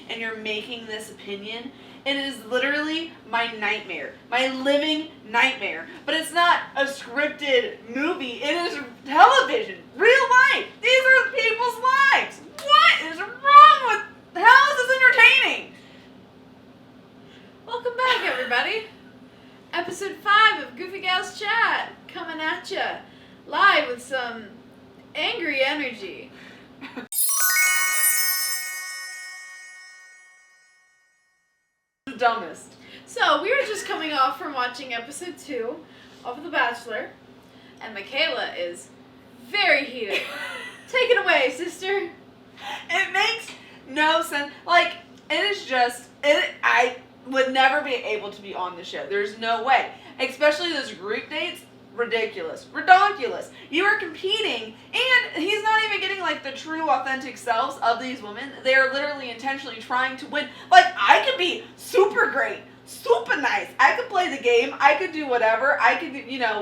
and you're making this opinion, it is literally my nightmare. My living nightmare. But it's not a scripted movie. It is television. Real life. These are people's lives. What is wrong with... How is this entertaining? Welcome back, everybody. Episode 5 of Goofy Gals Chat. Coming at ya. Live with some angry energy. The dumbest. So, we were just coming off from watching episode 2 of The Bachelor. And Michaela is very heated. Take it away, sister. It makes no sense. Like, it is just... I would never be able to be on the show. There's no way. Especially those group dates. Ridiculous. Redonkulous. You are competing, and he's not even getting, like, the true, authentic selves of these women. They are literally intentionally trying to win. Like, I could be super great, super nice. I could play the game. I could do whatever. I could,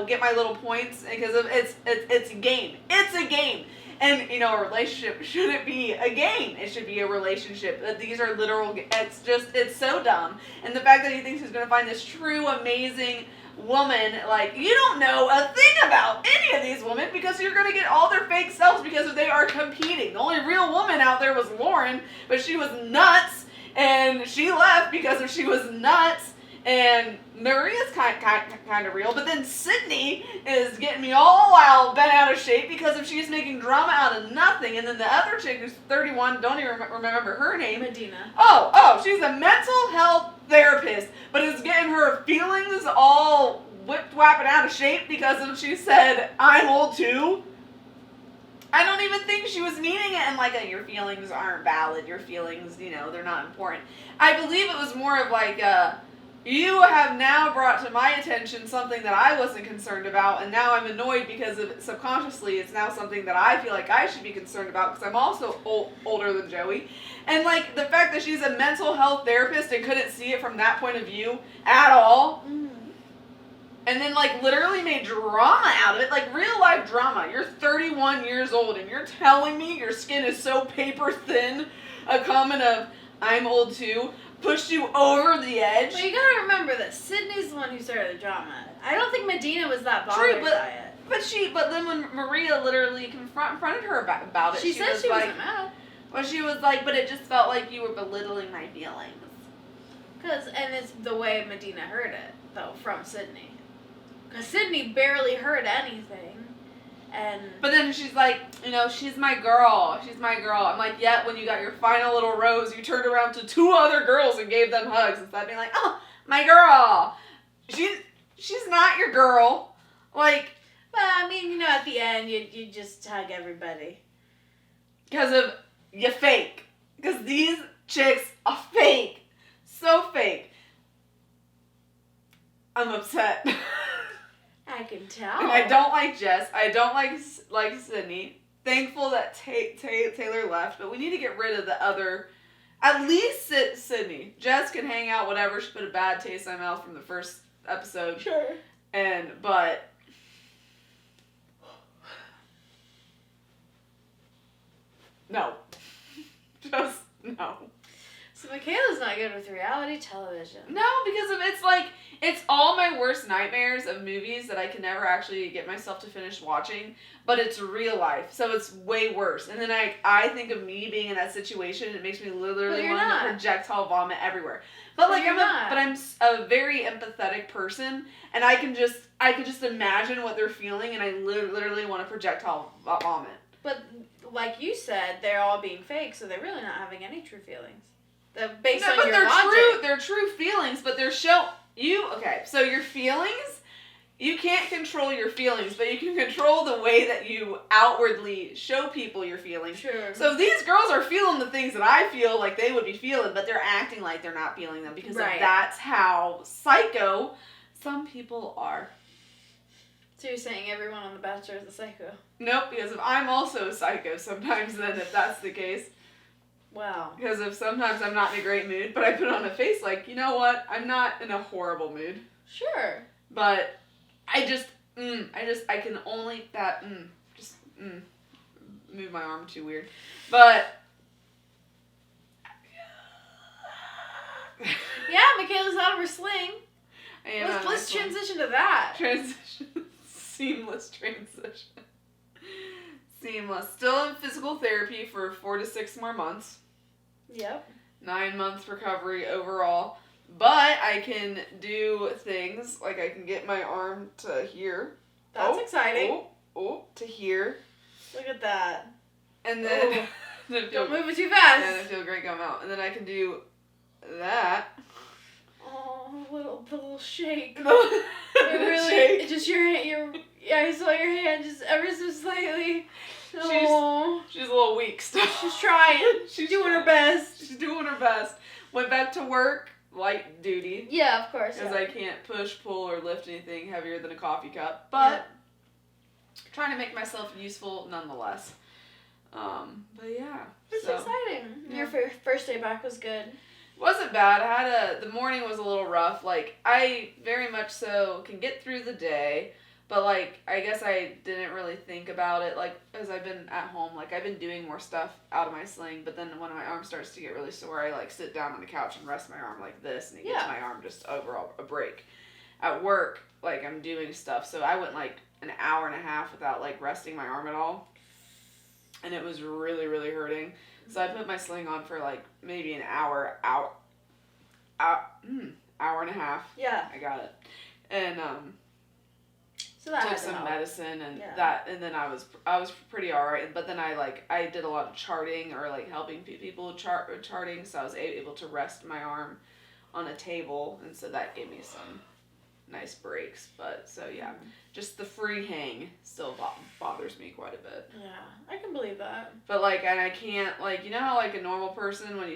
get my little points because of it's a game. It's a game. And, a relationship shouldn't be a game. It should be a relationship. These are literal... It's so dumb. And the fact that he thinks he's going to find this true, amazing woman, like, you don't know a thing about any of these women because you're going to get all their fake selves because they are competing. The only real woman out there was Lauren, but she was nuts, and she left because she was nuts. And Maria's kind of real, but then Sydney is getting me all wild, bent out of shape because if she's making drama out of nothing. And then the other chick who's 31, don't even remember her name. Medina. Oh, she's a mental health therapist, but it's getting her feelings all whipped-wapping out of shape because of she said, I'm old too. I don't even think she was meaning it and like, your feelings aren't valid. Your feelings, they're not important. I believe it was more of like, you have now brought to my attention something that I wasn't concerned about, and now I'm annoyed because of subconsciously it's now something that I feel like I should be concerned about because I'm also older than Joey. And, like, the fact that she's a mental health therapist and couldn't see it from that point of view at all. Mm-hmm. And then, like, literally made drama out of it. Like, real life drama. You're 31 years old, and you're telling me your skin is so paper thin, a comment of, I'm old too, pushed you over the edge. But you gotta remember that Sydney's the one who started the drama. I don't think Medina was that bothered by it. But then when Maria literally confronted her about it, she said she wasn't mad. Well, she was like, but it just felt like you were belittling my feelings. And it's the way Medina heard it, though, from Sydney. Because Sydney barely heard anything. But then she's like, she's my girl. She's my girl. I'm like, yet when you got your final little rose, you turned around to 2 other girls and gave them hugs instead of being like, oh, my girl. She's not your girl. Like. But, I mean, at the end, you just hug everybody. Because of, you fake. Because these chicks are fake. So fake. I'm upset. I can tell. And I don't like Jess. I don't like Sydney. Thankful that Taylor left, but we need to get rid of the other. At least Sydney. Jess can hang out, whatever. She put a bad taste in my mouth from the first episode. Sure. But. No. Just no. So Michaela's not good with reality television. No, because it's all my worst nightmares of movies that I can never actually get myself to finish watching, but it's real life, so it's way worse. And then I think of me being in that situation, and it makes me literally want to projectile vomit everywhere. But I'm a very empathetic person, and I can just imagine what they're feeling, and I literally want to projectile vomit. But like you said, they're all being fake, so they're really not having any true feelings. Based on your logic. They're true feelings, but they're so your feelings, you can't control your feelings, but you can control the way that you outwardly show people your feelings. Sure. So these girls are feeling the things that I feel like they would be feeling, but they're acting like they're not feeling them because that's how psycho some people are. So you're saying everyone on The Bachelor is a psycho? Nope, because if I'm also a psycho sometimes then if that's the case. Wow. Because if sometimes I'm not in a great mood, but I put on a face like, you know what, I'm not in a horrible mood. Sure. But I can only, move my arm too weird. But, on her sling. Let's sling. transition to that. Seamless transition. Seamless. Still in physical therapy for 4 to 6 more months. Yep. 9 months recovery overall. But I can do things like I can get my arm to here. That's exciting. To here. Look at that. And then... Don't move it too fast. And then feel great come out. And then I can do that. Oh, the little shake. It really, just I saw your hand just ever so slightly. Oh. She's a little weak still. She's trying. She's doing her best. She's doing her best. Went back to work, light duty. Yeah, of course. Because I can't push, pull, or lift anything heavier than a coffee cup. But trying to make myself useful nonetheless. But yeah. It's exciting. Yeah. Your first day back was good. Wasn't bad. The morning was a little rough. Like, I very much so can get through the day, but, like, I guess I didn't really think about it, like, as I've been at home. Like, I've been doing more stuff out of my sling, but then when my arm starts to get really sore, I, like, sit down on the couch and rest my arm like this, and it gives my arm just overall a break. At work, like, I'm doing stuff, so I went, like, an hour and a half without, like, resting my arm at all, and it was really, really hurting. So I put my sling on for, like, maybe an hour and a half. Yeah. I got it. And, so that took some medicine and and then I was pretty alright. But then I did a lot of charting or, like, helping people charting, so I was able to rest my arm on a table, and so that gave me some nice breaks. But, so, yeah. Just the free hang still bothers me quite a bit. Yeah, I can believe that. But, like, and I can't, like, you know how, like, a normal person, when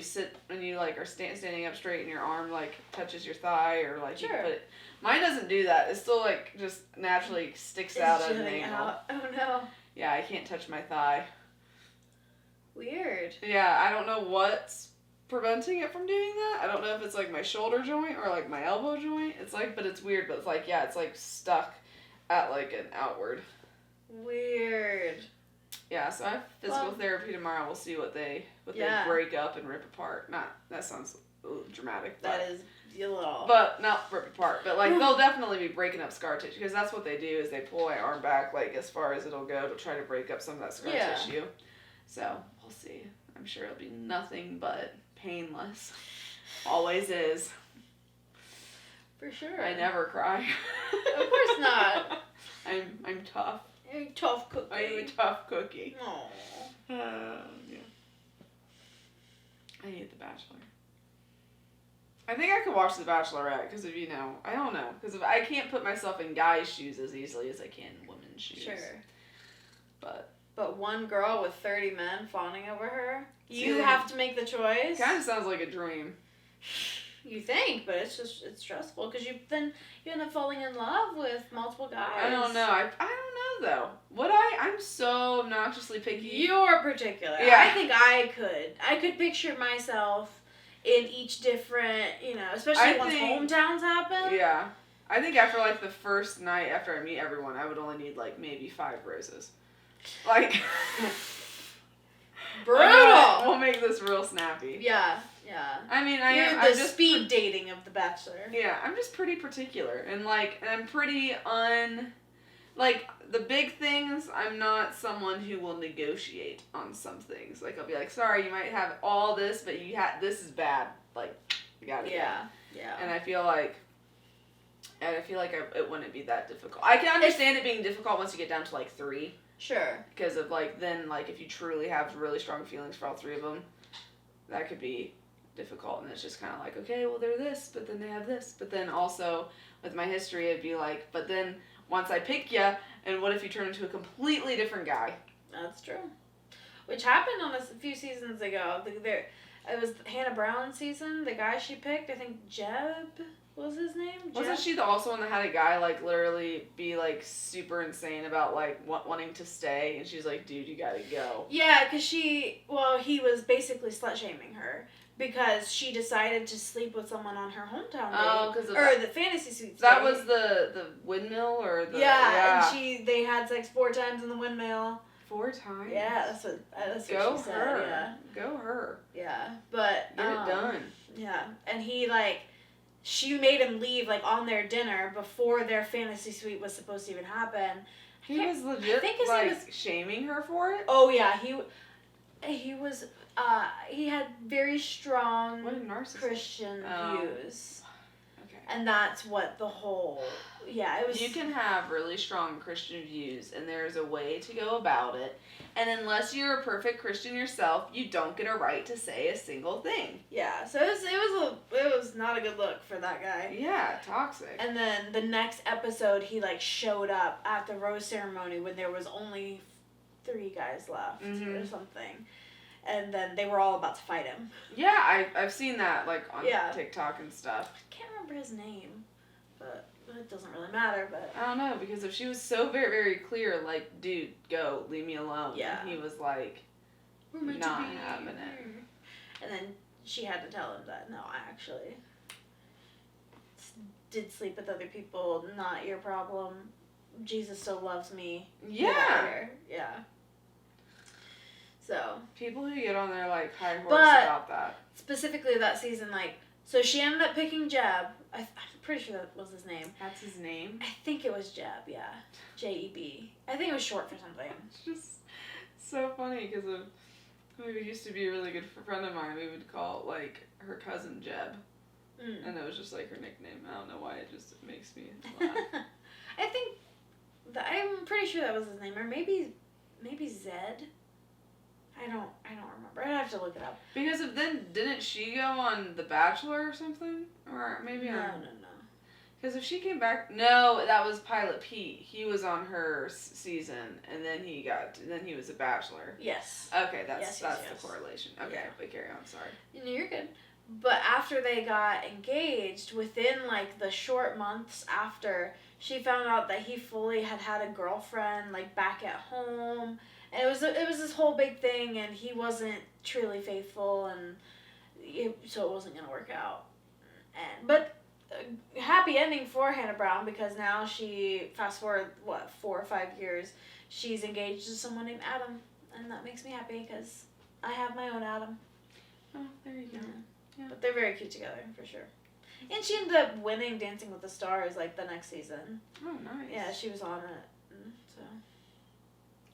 you, like, are standing up straight and your arm, like, touches your thigh, or, like, you put it, mine doesn't do that. It still, like, just naturally sticks out at an angle. Oh, no. Yeah, I can't touch my thigh. Weird. Yeah, I don't know what's preventing it from doing that. I don't know if it's, like, my shoulder joint or, like, my elbow joint. It's, like, but it's weird, but it's, like, yeah, it's, like, stuck at, like, an outward. Weird. Yeah, so I have physical therapy tomorrow. We'll see what they break up and rip apart. That sounds a little dramatic. That is a little. But not rip apart. But, like, they'll definitely be breaking up scar tissue, because that's what they do is they pull my arm back, like, as far as it'll go to try to break up some of that scar tissue. So we'll see. I'm sure it'll be nothing but painless. Always is. For sure. I never cry. Of course not. I'm tough. You're a tough cookie. I am a tough cookie. Aww. Yeah. I hate The Bachelor. I think I could watch The Bachelorette because of, I don't know. Because I can't put myself in guys' shoes as easily as I can in women's shoes. Sure. But one girl with 30 men fawning over her, you have to make the choice. Kind of sounds like a dream. You think, but it's stressful because you end up falling in love with multiple guys. I don't know. I don't know though. I'm so obnoxiously picky. You're particular. Yeah. I think I could picture myself in each different, especially once hometowns happen. Yeah. I think after, like, the first night after I meet everyone, I would only need, like, maybe 5 roses. Like, brutal. We'll make this real snappy. Yeah. I mean, I'm the speed dating of The Bachelor. Yeah, I'm just pretty particular, and, like, I'm pretty like, the big things, I'm not someone who will negotiate on some things. Like, I'll be like, sorry, you might have all this, but this is bad. Like, you gotta go. Yeah. And I feel like it wouldn't be that difficult. I can understand it being difficult once you get down to, like, 3. Sure. Because of, like, then, like, if you truly have really strong feelings for all 3 of them, that could be difficult. And it's just kind of like, okay, well, they're this, but then they have this. But then also, with my history, it'd be like, but then once I pick you, and what if you turn into a completely different guy? That's true. Which happened on a few seasons ago. It was Hannah Brown's season. The guy she picked, I think Jeb was his name. Wasn't she also one that had a guy, like, literally be, like, super insane about, like, wanting to stay? And she's like, dude, you gotta go. Yeah, because he was basically slut-shaming her. Because she decided to sleep with someone on her hometown date. Oh, because the fantasy suites. That was the windmill or the... Yeah, and they had sex 4 times in the windmill. 4 times? Yeah, that's what she said. Yeah. Go her. Yeah, but... Get it done. Yeah, and he, like... she made him leave like on their dinner before their fantasy suite was supposed to even happen. He was legit I think his like name was, shaming her for it. oh yeah, he was he had very strong What a narcissist. Christian views. Okay. And that's what the whole, yeah, it was. You can have really strong Christian views, and there's a way to go about it. And unless you're a perfect Christian yourself, you don't get a right to say a single thing. Yeah, so it was not a good look for that guy. Yeah, toxic. And then the next episode, he like showed up at the rose ceremony when there was only 3 guys left or something. And then they were all about to fight him. Yeah, I've seen that like on TikTok and stuff. I can't remember his name, but it doesn't really matter. But I don't know, because if she was so very, very clear, like, dude, go, leave me alone. Yeah. And he was like, we're meant not to be having it. And then she had to tell him that, no, I actually did sleep with other people, not your problem. Jesus still loves me. Yeah. Yeah. So. People who get on their, like, high horse But about that. Specifically that season, like, so she ended up picking Jeb. I'm pretty sure that was his name. That's his name? I think it was Jeb, yeah. J-E-B. I think it was short for something. It's just so funny, because who used to be a really good friend of mine, we would call, like, her cousin Jeb. And it was just, like, her nickname. I don't know why, it just makes me laugh. I think, I'm pretty sure that was his name, or maybe Zed. I don't remember. I'd have to look it up. Because didn't she go on The Bachelor or something? Or maybe No. Because if she came back, no, that was Pilot Pete. He was on her season, and then he was a Bachelor. Yes. Okay, that's yes. the correlation. Okay, Yeah. but carry on. Sorry. No, you're good. But after they got engaged, within like the short months after, she found out that he fully had a girlfriend like back at home. And it was this whole big thing, and he wasn't truly faithful, and so it wasn't gonna work out. But a happy ending for Hannah Brown, because now she, fast forward 4 or 5 years, she's engaged to someone named Adam, and that makes me happy because I have my own Adam. Oh, there you go. Yeah. But they're very cute together for sure. And she ended up winning Dancing with the Stars like the next season. Oh, nice. Yeah, she was on it, so.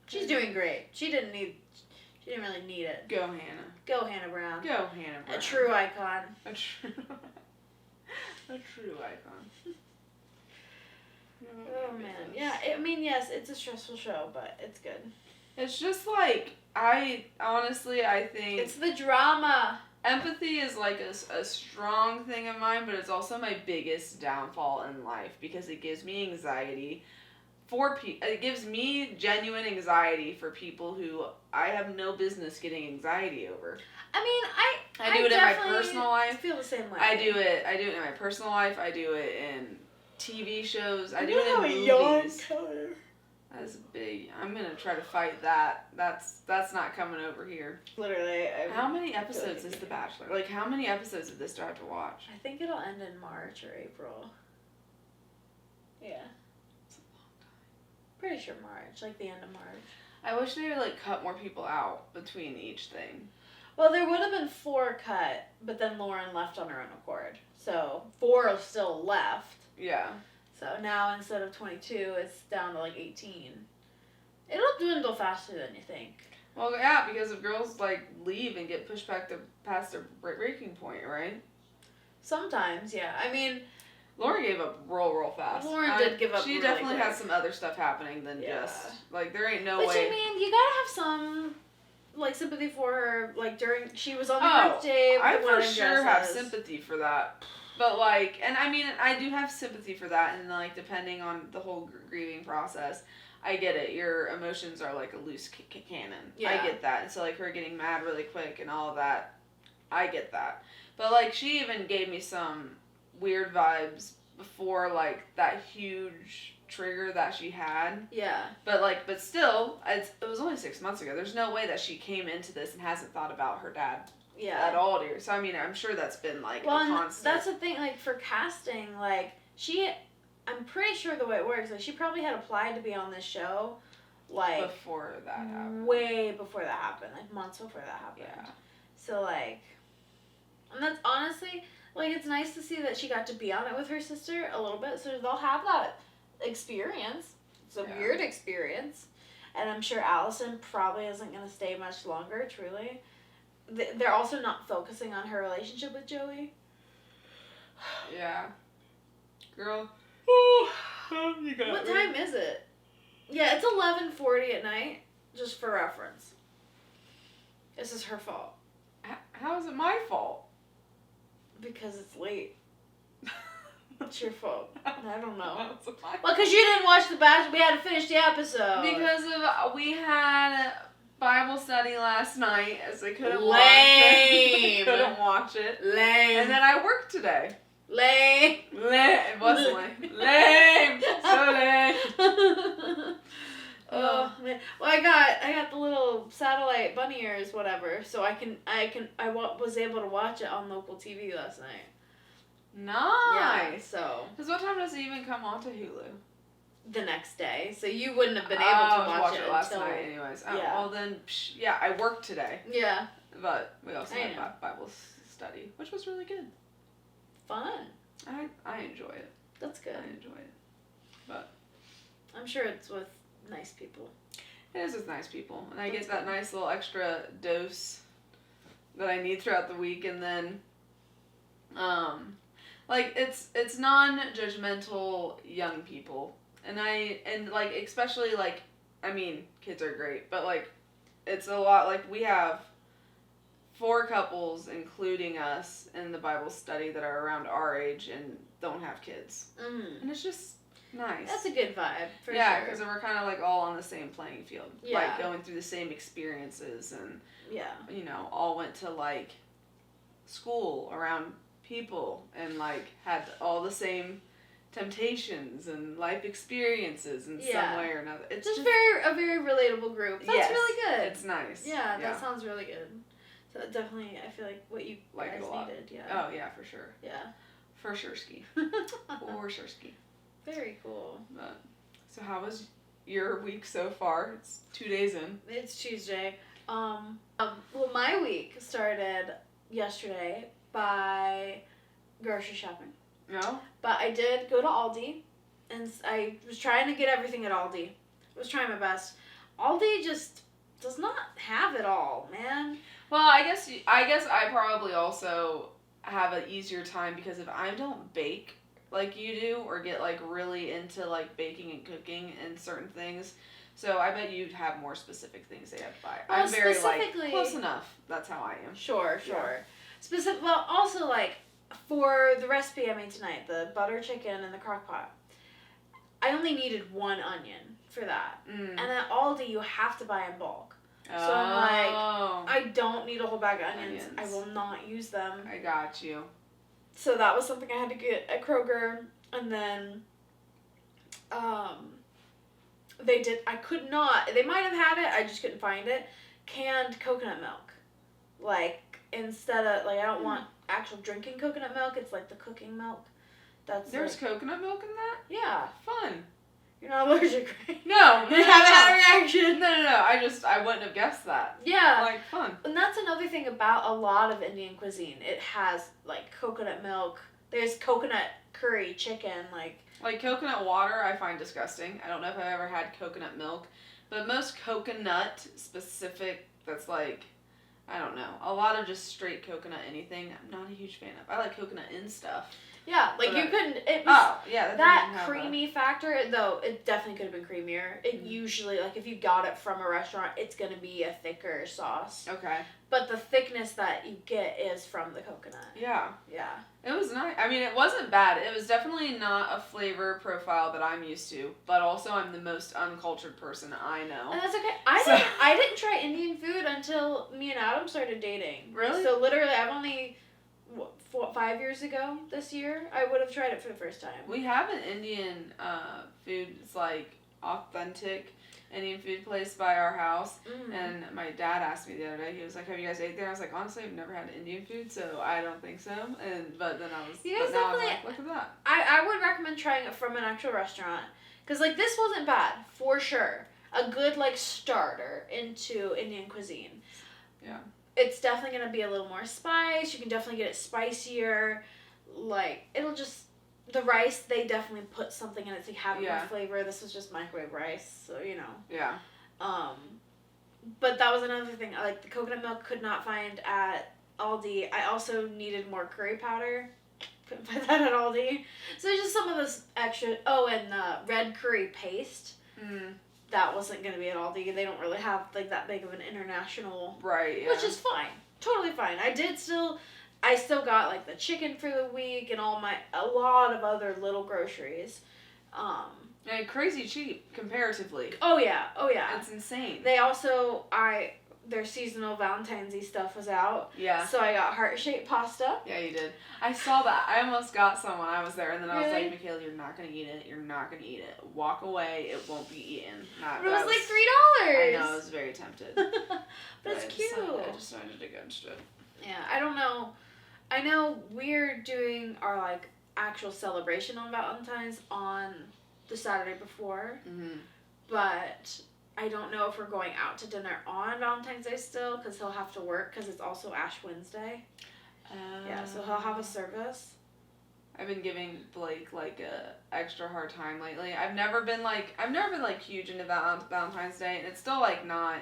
She's doing great. She didn't really need it. Go, Hannah. Go, Hannah Brown. Go, Hannah Brown. A true icon. A true icon. Oh man. Yeah, I mean, yes, it's a stressful show, but it's good. It's just like, I think... It's the drama. Empathy is like a strong thing of mine, but it's also my biggest downfall in life, because it gives me anxiety. It gives me genuine anxiety for people who I have no business getting anxiety over. I mean, I do it in my personal life. I feel the same way. I do it in my personal life. I do it in TV shows. I do it in movies. That's big. I'm gonna try to fight that. That's not coming over here. Literally. How many episodes is The Bachelor? Like, how many episodes of this do I have to watch? I think it'll end in March or April. Yeah. Pretty sure March, like the end of March. I wish they would like cut more people out between each thing. Well, there would have been 4 cut, but then Lauren left on her own accord. So 4 are still left. Yeah. So now instead of 22, it's down to like 18. It'll dwindle faster than you think. Well, yeah, because if girls like leave and get pushed back past their breaking point, right? Sometimes, yeah. I mean, Lauren gave up real fast. Lauren did give up She really definitely quick. had some other stuff happening than just, like, there ain't no but way. I mean, you gotta have some, like, sympathy for her, like, she was on the group date with I the for wedding sure have dresses. sympathy for that. But, like, and I mean, I do have sympathy for that, and, like, depending on the whole grieving process, I get it. Your emotions are, like, a loose cannon. Yeah. I get that. And so, like, her getting mad really quick and all of that, I get that. But, like, she even gave me some weird vibes before, like, that huge trigger that she had. Yeah. But still, it was only 6 months ago. There's no way that she came into this and hasn't thought about her dad at all, dear. So, I mean, I'm sure that's been, like, a constant. That's the thing, like, for casting, like, I'm pretty sure the way it works, like, she probably had applied to be on this show, like, before that happened. Way before that happened, like, months before that happened. Yeah. So, like, and that's honestly, like, like, it's nice to see that she got to be on it with her sister a little bit, so they'll have that experience. It's a weird experience. And I'm sure Allison probably isn't going to stay much longer, truly. They're also not focusing on her relationship with Joey. Yeah. Girl. What time is it? Yeah, it's 11:40 at night, just for reference. This is her fault. How is it my fault? Because it's late. It's your fault. I don't know. How's it my Well, because you didn't watch The Bachelor. We had to finish the episode. Because we had Bible study last night, as I couldn't Lame. couldn't watch it. Lame. And then I worked today. Lame. It wasn't lame. Lame. So lame. Oh man. Well, I got the little satellite bunny ears, whatever. So I was able to watch it on local TV last night. Nice. Yeah, so Because what time does it even come on to Hulu? the next day, so you wouldn't have been able to watch it last until, night, anyways. Oh, yeah. Well then, yeah, I worked today, Yeah. but we also I had know. Bible study, which was really good. Fun. I enjoy it. That's good. I enjoy it. But I'm sure it's with nice people. it is with nice people, and I get that nice little extra dose that I need throughout the week, and then, like it's non-judgmental young people, and like especially like, I mean, kids are great, but like it's a lot, like we have 4 couples, including us, in the Bible study that are around our age and don't have kids, and it's just nice. That's a good vibe, for yeah, sure. because we're kind of like all on the same playing field, Yeah. like going through the same experiences, and Yeah. all went to like school around people and like had all the same temptations and life experiences in some way or another. It's just just a very relatable group. That's yes, really good. It's nice. Yeah, that sounds really good. So definitely, I feel like what you Like guys it a lot. needed. Yeah. Oh yeah, for sure. Yeah. For sure ski. For sure ski. Very cool. But, so how was your week so far? It's 2 days in. It's Tuesday. Well, my week started yesterday by grocery shopping. No? But I did go to Aldi, and I was trying to get everything at Aldi. I was trying my best. Aldi just does not have it all, man. Well, I guess I probably also have an easier time because if I don't bake like you do or get like really into like baking and cooking and certain things, so I bet you'd have more specific things they have to buy. Well, I'm very like specifically- close enough. That's how I am. Sure. Well, also like for the recipe I made tonight, the butter chicken in the crock pot, I only needed 1 onion for that. And at Aldi, you have to buy in bulk. So I'm like, I don't need a whole bag of onions. I will not use them. I got you. So that was something I had to get at Kroger. And then, they might have had it, I just couldn't find it, canned coconut milk. Like, instead of, like, I don't want actual drinking coconut milk, it's like the cooking milk. There's coconut milk in that? Yeah. Fun. You're not allergic, right? No. You haven't had a reaction. No. I wouldn't have guessed that. Yeah. Like, fun. And that's another thing about a lot of Indian cuisine. It has, like, coconut milk. There's coconut curry chicken, like... Like, coconut water I find disgusting. I don't know if I've ever had coconut milk. But most coconut specific, that's like, I don't know. A lot of just straight coconut anything, I'm not a huge fan of. I like coconut in stuff. Yeah, like But you couldn't... It was, that that creamy factor, though, it definitely could have been creamier. It usually, like, if you got it from a restaurant, it's going to be a thicker sauce. Okay. But the thickness that you get is from the coconut. Yeah. Yeah. It was nice. I mean, it wasn't bad. It was definitely not a flavor profile that I'm used to. But also, I'm the most uncultured person I know. And that's okay. I didn't try Indian food until me and Adam started dating. Really? So literally, I've only 5 years ago this year, I would have tried it for the first time. We have an Indian food. It's like authentic Indian food place by our house. And my dad asked me the other day. He was like, "Have you guys ate there?" I was like, "Honestly, I've never had Indian food, so I don't think so." But then I was. You guys but now I'm definitely- like, look at that. I would recommend trying it from an actual restaurant. Because, like, this wasn't bad, for sure. A good, like, starter into Indian cuisine. Yeah. It's definitely going to be a little more spice. You can definitely get it spicier. like, it'll just, the rice, they definitely put something in it to have more Yeah. flavor. This was just microwave rice, so, you know. Yeah. But that was another thing. Like, the coconut milk could not find at Aldi. I also needed more curry powder. Couldn't find that at Aldi. So just some of this extra. Oh, and red curry paste. That wasn't going to be at Aldi. They don't really have like that big of an international. Right. Yeah. Which is fine. Totally fine. I still got like the chicken for the week and a lot of other little groceries. And crazy cheap comparatively. Oh yeah. It's insane. They also their seasonal Valentine's Day stuff was out. Yeah. So I got heart-shaped pasta. Yeah, you did. I saw that. I almost got some when I was there, and then I was Really? like, Michaela, you're not going to eat it. You're not going to eat it. Walk away. It won't be eaten. But it was like $3. I know. I was very tempted. but it's cute. I decided against it. Yeah, I don't know. I know we're doing our like actual celebration on Valentine's on the Saturday before. Mm-hmm. But I don't know if we're going out to dinner on Valentine's Day still, because he'll have to work, because it's also Ash Wednesday. Yeah, so he'll have a service. I've been giving Blake like a extra hard time lately. I've never been huge into Valentine's Day, and it's still like not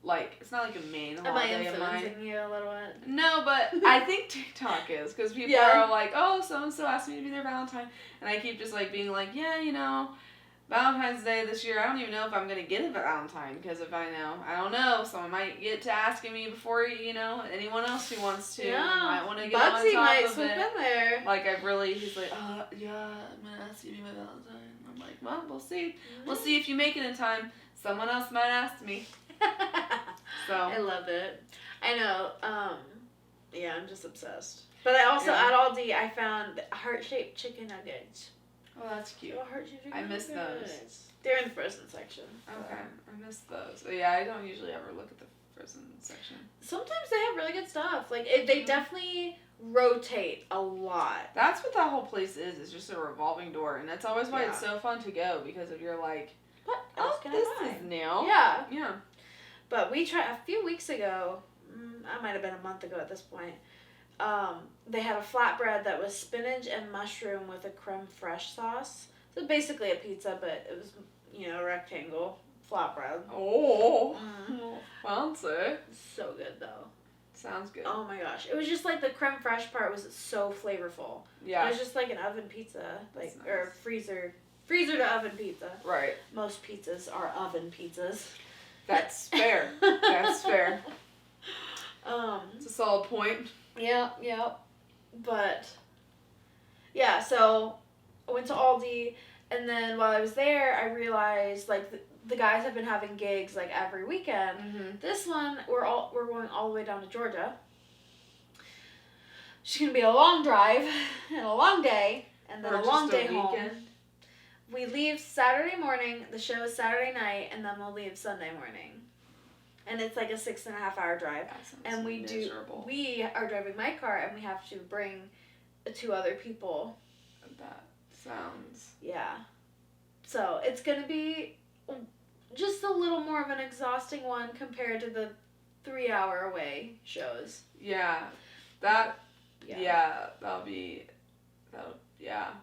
like, it's not like a main holiday of mine. Am I influencing you a little bit? No, but I think TikTok is, because people are like, oh, so and so asked me to be their Valentine, and I keep just like being like, yeah, you know, Valentine's Day this year, I don't even know if I'm going to get a Valentine, because if I don't know, someone might get to asking me before, you know, anyone else who wants to, might want to get on Bugsy top might of swoop it. in there. Like, he's like, yeah, I'm going to ask you to be my Valentine. I'm like, well, we'll see. Mm-hmm. We'll see if you make it in time. Someone else might ask me. So I love it. I know, yeah, I'm just obsessed. But I also, at Aldi, I found heart-shaped chicken nuggets. Oh, that's cute. Heart-shaped I miss nuggets. those. They're in the frozen section. Okay, I miss those. But yeah, I don't usually ever look at the frozen section. Sometimes they have really good stuff. Like, they definitely rotate a lot. That's what that whole place is. It's just a revolving door. And that's always why it's so fun to go, because if you're like, what else can I buy? This is new. Yeah. Yeah. But we tried, a few weeks ago, I might have been a month ago at this point, they had a flatbread that was spinach and mushroom with a creme fraiche sauce. So basically a pizza, but it was, you know, a rectangle flatbread. Oh. Fancy. So good, though. Sounds good. Oh my gosh. It was just like the creme fraiche part was so flavorful. Yeah. It was just like an oven pizza, like, nice. or freezer to oven pizza. Right. Most pizzas are oven pizzas. That's fair. That's fair. It's a solid point. Yeah. But, yeah, so I went to Aldi, and then while I was there, I realized, like, the guys have been having gigs, like, every weekend. Mm-hmm. This one, we're going all the way down to Georgia. It's going to be a long drive, and a long day, and then a long day home. We leave Saturday morning, the show is Saturday night, and then we'll leave Sunday morning. And it's like a 6.5 hour drive. And we are driving my car, and we have to bring 2 other people. That sounds... Yeah. So it's going to be just a little more of an exhausting one compared to the 3 hour away shows. Yeah.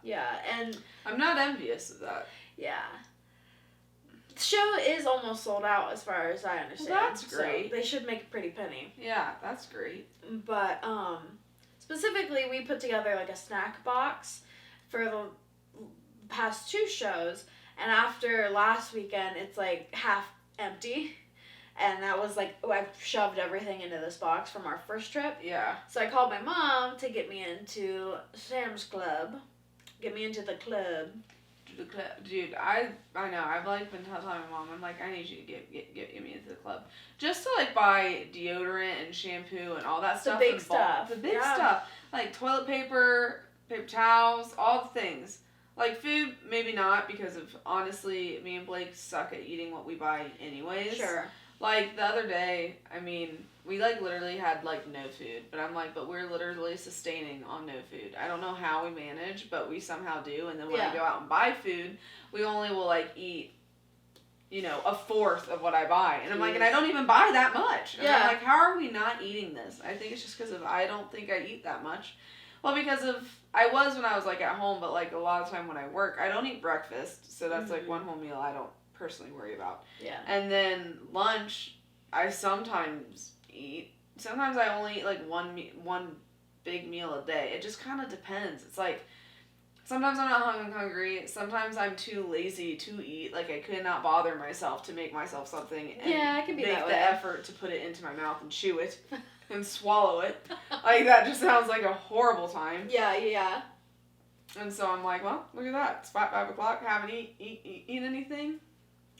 Yeah, and... I'm not envious of that. Yeah. The show is almost sold out as far as I understand. Well, that's great. So they should make a pretty penny. Yeah, that's great. But, specifically, we put together, like, a snack box for the past 2 shows, and after last weekend, it's, like, half empty. And that was, like, I shoved everything into this box from our first trip. Yeah. So I called my mom to get me into Sam's Club. Get me into the club. Dude, I know. I've like been telling my mom, I'm like, I need you to get me into the club, just to like buy deodorant and shampoo and all that stuff. The big stuff. The big stuff, like toilet paper, paper towels, all the things. Like food, maybe not, because of honestly, me and Blake suck at eating what we buy anyways. Sure. Like the other day, I mean, we like literally had like no food, but I'm like, but we're literally sustaining on no food. I don't know how we manage, but we somehow do. And then when I go out and buy food, we only will like eat, you know, 1/4 of what I buy. And I'm like, and I don't even buy that much. And I'm like, how are we not eating this? I think it's just because I don't think I eat that much. Well, because I was when I was like at home, but like a lot of time when I work, I don't eat breakfast, so that's like one whole meal I don't personally worry about. Yeah. And then lunch, I sometimes eat. Sometimes I only eat like one big meal a day. It just kind of depends. It's like sometimes I'm not hungry. Sometimes I'm too lazy to eat. Like I could not bother myself to make myself something and I can be make that the way. effort to put it into my mouth and chew it and swallow it. Like that just sounds like a horrible time. Yeah. And so I'm like, well, look at that. It's 5 o'clock. Haven't eat anything.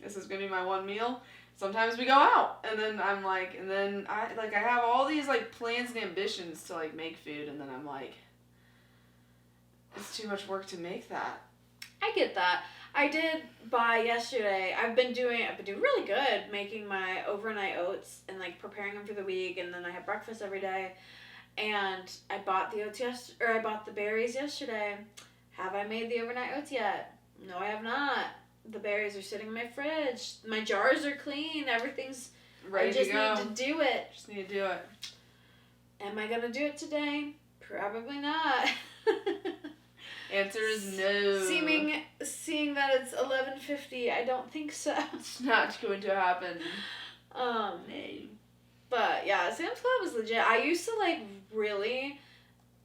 This is gonna be my one meal. Sometimes we go out, and then I'm like, and then I have all these like plans and ambitions to like make food, and then I'm like, it's too much work to make that. I get that. I did buy yesterday. I've been doing really good making my overnight oats and like preparing them for the week, and then I have breakfast every day. And I bought the oats I bought the berries yesterday. Have I made the overnight oats yet? No, I have not. The berries are sitting in my fridge. My jars are clean. Everything's Ready to go. I just need to do it. Just need to do it. Am I gonna do it today? Probably not. Answer is no. Seeing that it's 11:50, I don't think so. It's not going to happen. No. But yeah, Sam's Club is legit. I used to like really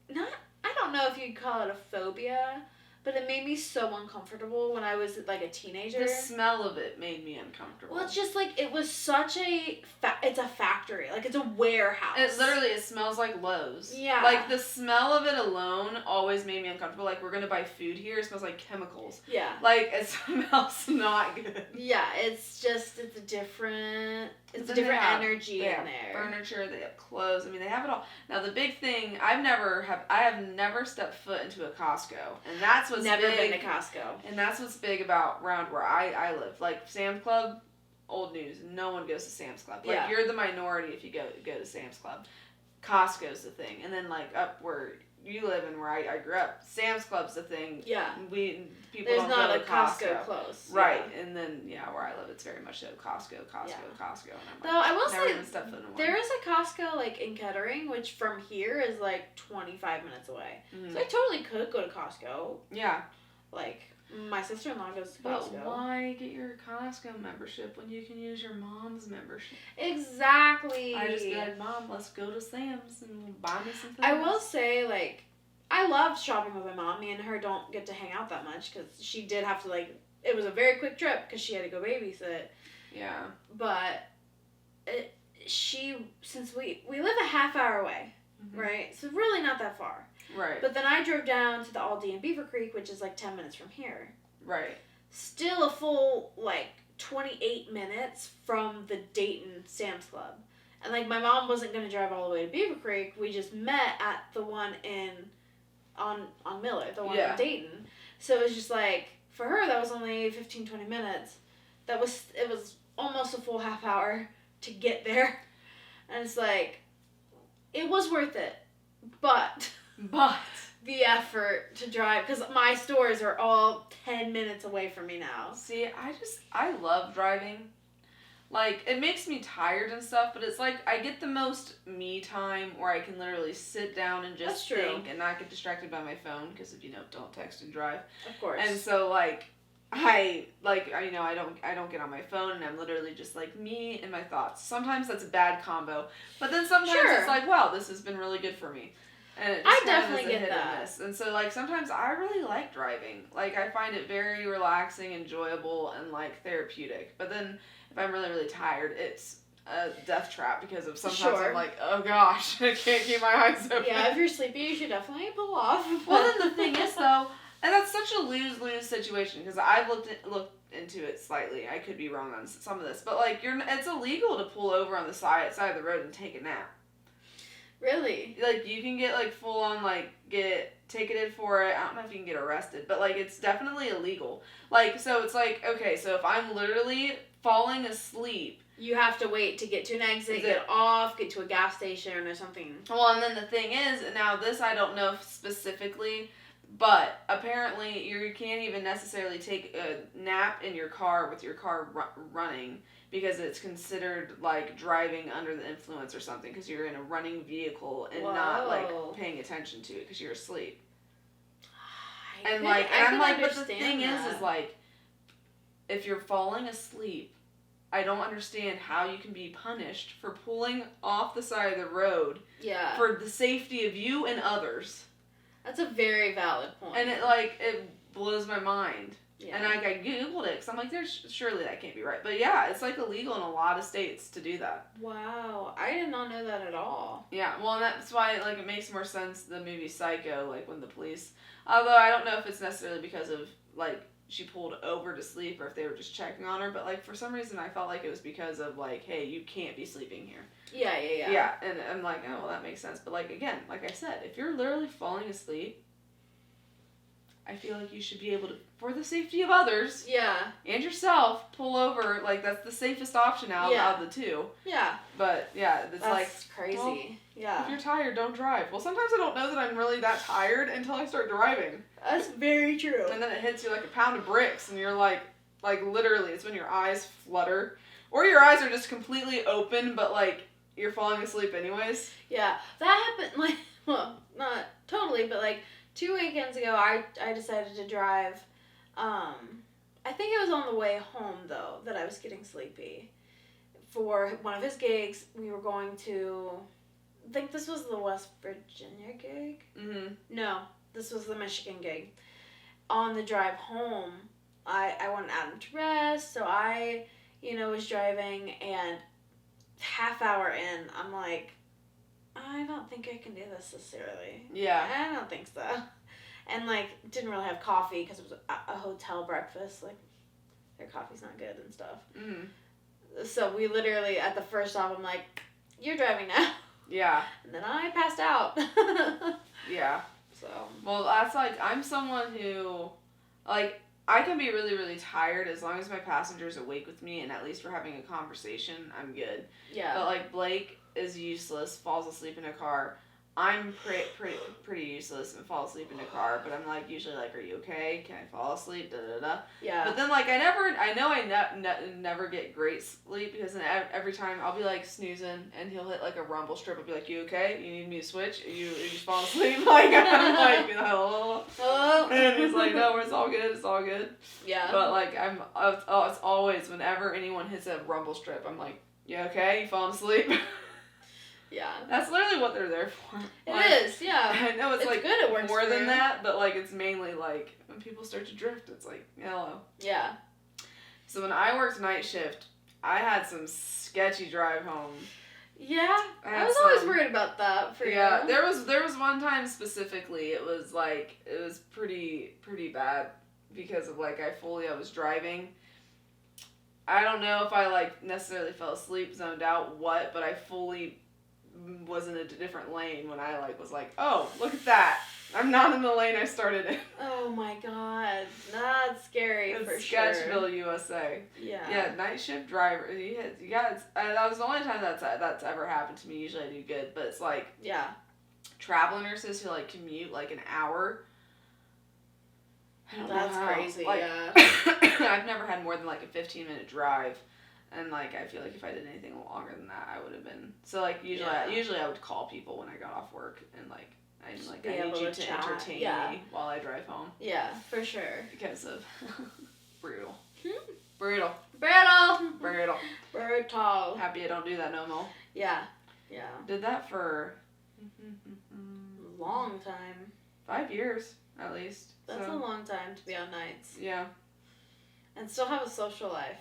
I don't know if you'd call it a phobia, but it made me so uncomfortable when I was like a teenager. The smell of it made me uncomfortable. Well, it's just like it was such it's a factory, like it's a warehouse. It smells like Lowe's. Yeah. Like the smell of it alone always made me uncomfortable. Like we're gonna buy food here, it smells like chemicals. Yeah. Like it smells not good. Yeah, it's a different energy they in have there. Furniture, they have clothes. I mean, they have it all. Now the big thing, I have never stepped foot into a Costco, and that's what's Never big, been to Costco. and that's what's big about around where I live. Like Sam's Club, old news. No one goes to Sam's Club. Like you're the minority if you go to Sam's Club. Costco's the thing, and then like up where you live and where I grew up, Sam's Club's the thing. Yeah. People There's don't not go a to Costco close. Right, Yeah. and then where I live, it's very much so Costco. And I'm Though I will never say even stepped foot in one. there is a Costco like in Kettering, which from here is like 25 minutes away. Mm-hmm. So I totally could go to Costco. Yeah. Like my sister-in-law goes to But Costco. why get your Costco membership when you can use your mom's membership? Exactly. I just be like, Mom, let's go to Sam's and buy me some things. I will say, like, I love shopping with my mom. Me and her don't get to hang out that much because she did have to, like, it was a very quick trip because she had to go babysit. Yeah. But since we live a half hour away, right? So really not that far. Right. But then I drove down to the Aldi in Beaver Creek, which is like 10 minutes from here. Right. Still a full, like, 28 minutes from the Dayton Sam's Club. And, like, my mom wasn't going to drive all the way to Beaver Creek. We just met at the one on Miller, the one in Dayton. So it was just, like, for her, that was only 15, 20 minutes. It was almost a full half hour to get there. And it's like, it was worth it. But the effort to drive, because my stores are all 10 minutes away from me now. See, I love driving. Like, it makes me tired and stuff, but it's like I get the most me time where I can literally sit down and just think and not get distracted by my phone, because if you know, don't text and drive. Of course. And so, like, I don't get on my phone, and I'm literally just like me and my thoughts. Sometimes that's a bad combo, but then sometimes it's like, wow, this has been really good for me. And it just I definitely get that. and miss. And so, like, sometimes I really like driving. Like, I find it very relaxing, enjoyable, and, like, therapeutic. But then, if I'm really, really tired, it's a death trap because of sometimes I'm like, oh gosh, I can't keep my eyes open. Yeah, if you're sleepy, you should definitely pull off. Well, then the thing is, though, and that's such a lose-lose situation, because I've looked into it slightly. I could be wrong on some of this, but, like, it's illegal to pull over on the side of the road and take a nap. Really? Like, you can get, like, full on, like, get ticketed for it. I don't know if you can get arrested, but, like, it's definitely illegal. Like, so it's like, okay, so if I'm literally falling asleep, you have to wait to get to an exit, get off, get to a gas station or something. Well, and then the thing is, now this I don't know specifically, but apparently you can't even necessarily take a nap in your car with your car running, because it's considered like driving under the influence or something because you're in a running vehicle and not like paying attention to it because you're asleep. And I'm like, but the thing is like, if you're falling asleep, I don't understand how you can be punished for pulling off the side of the road. Yeah. For the safety of you and others. That's a very valid point. And it blows my mind. Yeah. And I Googled it because I'm like, surely that can't be right. But yeah, it's like illegal in a lot of states to do that. Wow. I did not know that at all. Yeah, well, and that's why like it makes more sense the movie Psycho, like when the police, although I don't know if it's necessarily because of like she pulled over to sleep or if they were just checking on her, but like for some reason I felt like it was because of like, hey, you can't be sleeping here. Yeah. Yeah, and I'm like, oh, well, that makes sense. But like again, like I said, if you're literally falling asleep, I feel like you should be able to, for the safety of others, and yourself, pull over. Like that's the safest option out of the two. Yeah. But yeah, that's crazy. Well, yeah. If you're tired, don't drive. Well, sometimes I don't know that I'm really that tired until I start driving. That's very true. And then it hits you like a pound of bricks, and you're like literally, it's when your eyes flutter, or your eyes are just completely open, but like you're falling asleep anyways. Yeah, that happened. Like, well, not totally, but like. 2 weekends ago, I decided to drive. I think it was on the way home, though, that I was getting sleepy. For one of his gigs, we were going to... I think this was the West Virginia gig? Mm-hmm. No, this was the Michigan gig. On the drive home, I wanted Adam to rest, so I, was driving, and half hour in, I'm like... I don't think I can do this necessarily. Yeah. I don't think so. And, didn't really have coffee because it was a hotel breakfast. Their coffee's not good and stuff. Mm-hmm. So we literally, at the first stop, I'm like, you're driving now. Yeah. And then I passed out. Yeah. So. Well, that's I'm someone who, I can be really, really tired as long as my passenger's awake with me and at least we're having a conversation, I'm good. Yeah. But, Blake is useless, falls asleep in a car. I'm pretty useless and fall asleep in a car, but I'm usually are you okay? Can I fall asleep? Da da da. Yeah. But then I never get great sleep because then every time I'll be snoozing and he'll hit a rumble strip. I'll be like, you okay? You need me to switch? You fall asleep? I'm hello. Hello. And he's like, no, it's all good. It's all good. Yeah. But it's always whenever anyone hits a rumble strip, I'm like, you okay? You falling asleep? Yeah. That's literally what they're there for. It is, yeah. I know it's good, it works more than you. that, but it's mainly when people start to drift, it's hello. Yeah. So when I worked night shift, I had some sketchy drive home. Yeah. I was always worried about that for you. Yeah, there was one time specifically, it was pretty bad because of I was driving. I don't know if I necessarily fell asleep, zoned out, what, but I fully was in a different lane when I was oh, look at that. I'm not in the lane I started in. Oh my god. That's scary it's for sure. Sketchville, USA. Yeah. Yeah, night shift driver. You got that was the only time that's ever happened to me. Usually I do good, but it's yeah. travel nurses who commute an hour. I don't That's know how. crazy, yeah. I've never had more than a 15-minute drive. And I feel if I did anything longer than that, I would have been. So usually I would call people when I got off work and I need you to entertain me while I drive home. Yeah, for sure. Because of brutal. Brutal. Happy I don't do that no more. Yeah. Yeah. Did that for long time. 5 years at least. That's a long time to be on nights. Yeah. And still have a social life.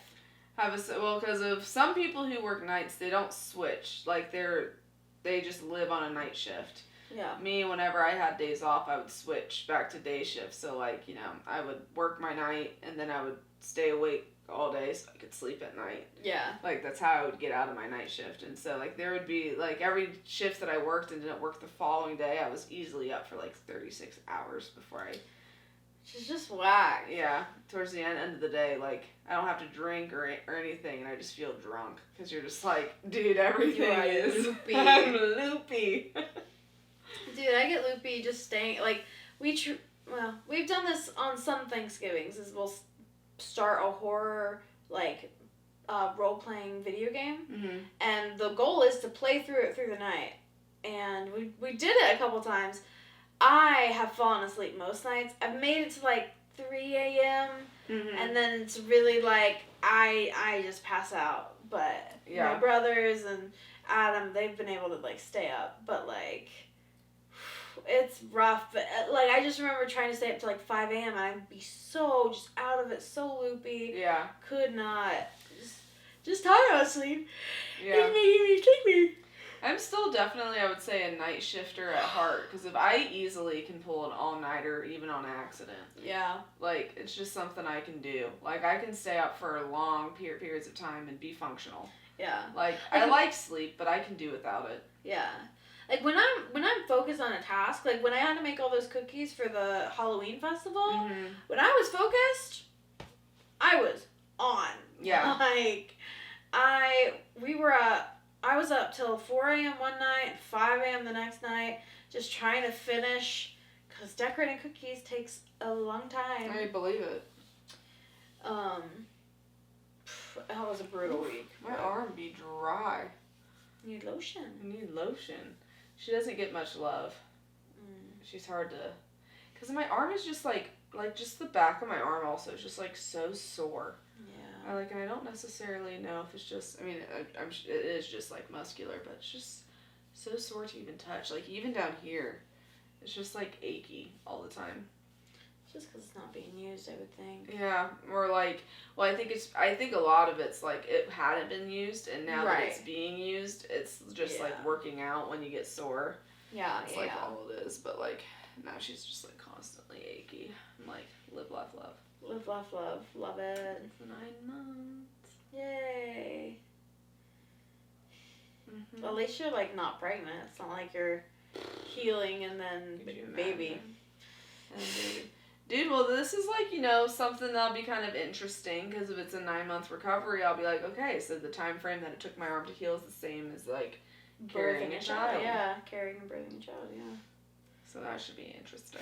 Because of some people who work nights, they don't switch. They just live on a night shift. Yeah. Me, whenever I had days off, I would switch back to day shift. So, I would work my night, and then I would stay awake all day so I could sleep at night. Yeah. That's how I would get out of my night shift. And so, there would be, every shift that I worked and didn't work the following day, I was easily up for, 36 hours before I... Which is just whack. Yeah. Towards the end of the day, I don't have to drink or anything, and I just feel drunk. Because you're just dude, everything is... loopy. I'm loopy. Dude, I get loopy just staying... we've done this on some Thanksgivings, is we'll start a horror, role-playing video game. Mm-hmm. And the goal is to play through it through the night. And we did it a couple times. I have fallen asleep most nights. I've made it to like 3 a.m. Mm-hmm. and then it's really like I just pass out. But my brothers and Adam, they've been able to like stay up. But like it's rough. But like I just remember trying to stay up to like 5 a.m. and I'd be so just out of it, so loopy. Yeah. Could not. Just tired of sleep. Yeah. It's making me sleepy. I'm still definitely, I would say, a night shifter at heart. Because if I easily can pull an all-nighter, even on accident. Yeah. Like, it's just something I can do. Like, I can stay up for long periods of time and be functional. Yeah. Like, I like sleep, but I can do without it. Yeah. Like, when I'm focused on a task, like, when I had to make all those cookies for the Halloween festival, Mm-hmm. when I was focused, I was on. Yeah. Like, I was up till 4 a.m. one night, 5 a.m. the next night, just trying to finish, because decorating cookies takes a long time. I believe it. That was a brutal week. My arm be dry. You need lotion. I need lotion. She doesn't get much love. She's hard to... Because my arm is just like just the back of my arm also is just like so sore. Yeah. And I don't necessarily know if it's just, I mean, it is just like muscular, but it's just so sore to even touch. Like even down here, it's just like achy all the time. Just because it's not being used, I would think. Yeah, or like, well, I think a lot of it's like it hadn't been used, and now that it's being used, it's just like working out when you get sore. Yeah, it's like all it is. But like now she's just like constantly achy. I'm like, live, laugh, love. Live, laugh, love. Love it. For 9 months. Yay. Mm-hmm. Well, at least you're like not pregnant. It's not like you're healing and then baby. And baby. Dude, well, this is like, something that'll be kind of interesting because if it's a 9-month recovery, I'll be like, okay, so the time frame that it took my arm to heal is the same as like carrying a child. Yeah, carrying and birthing a child, yeah. So that should be interesting.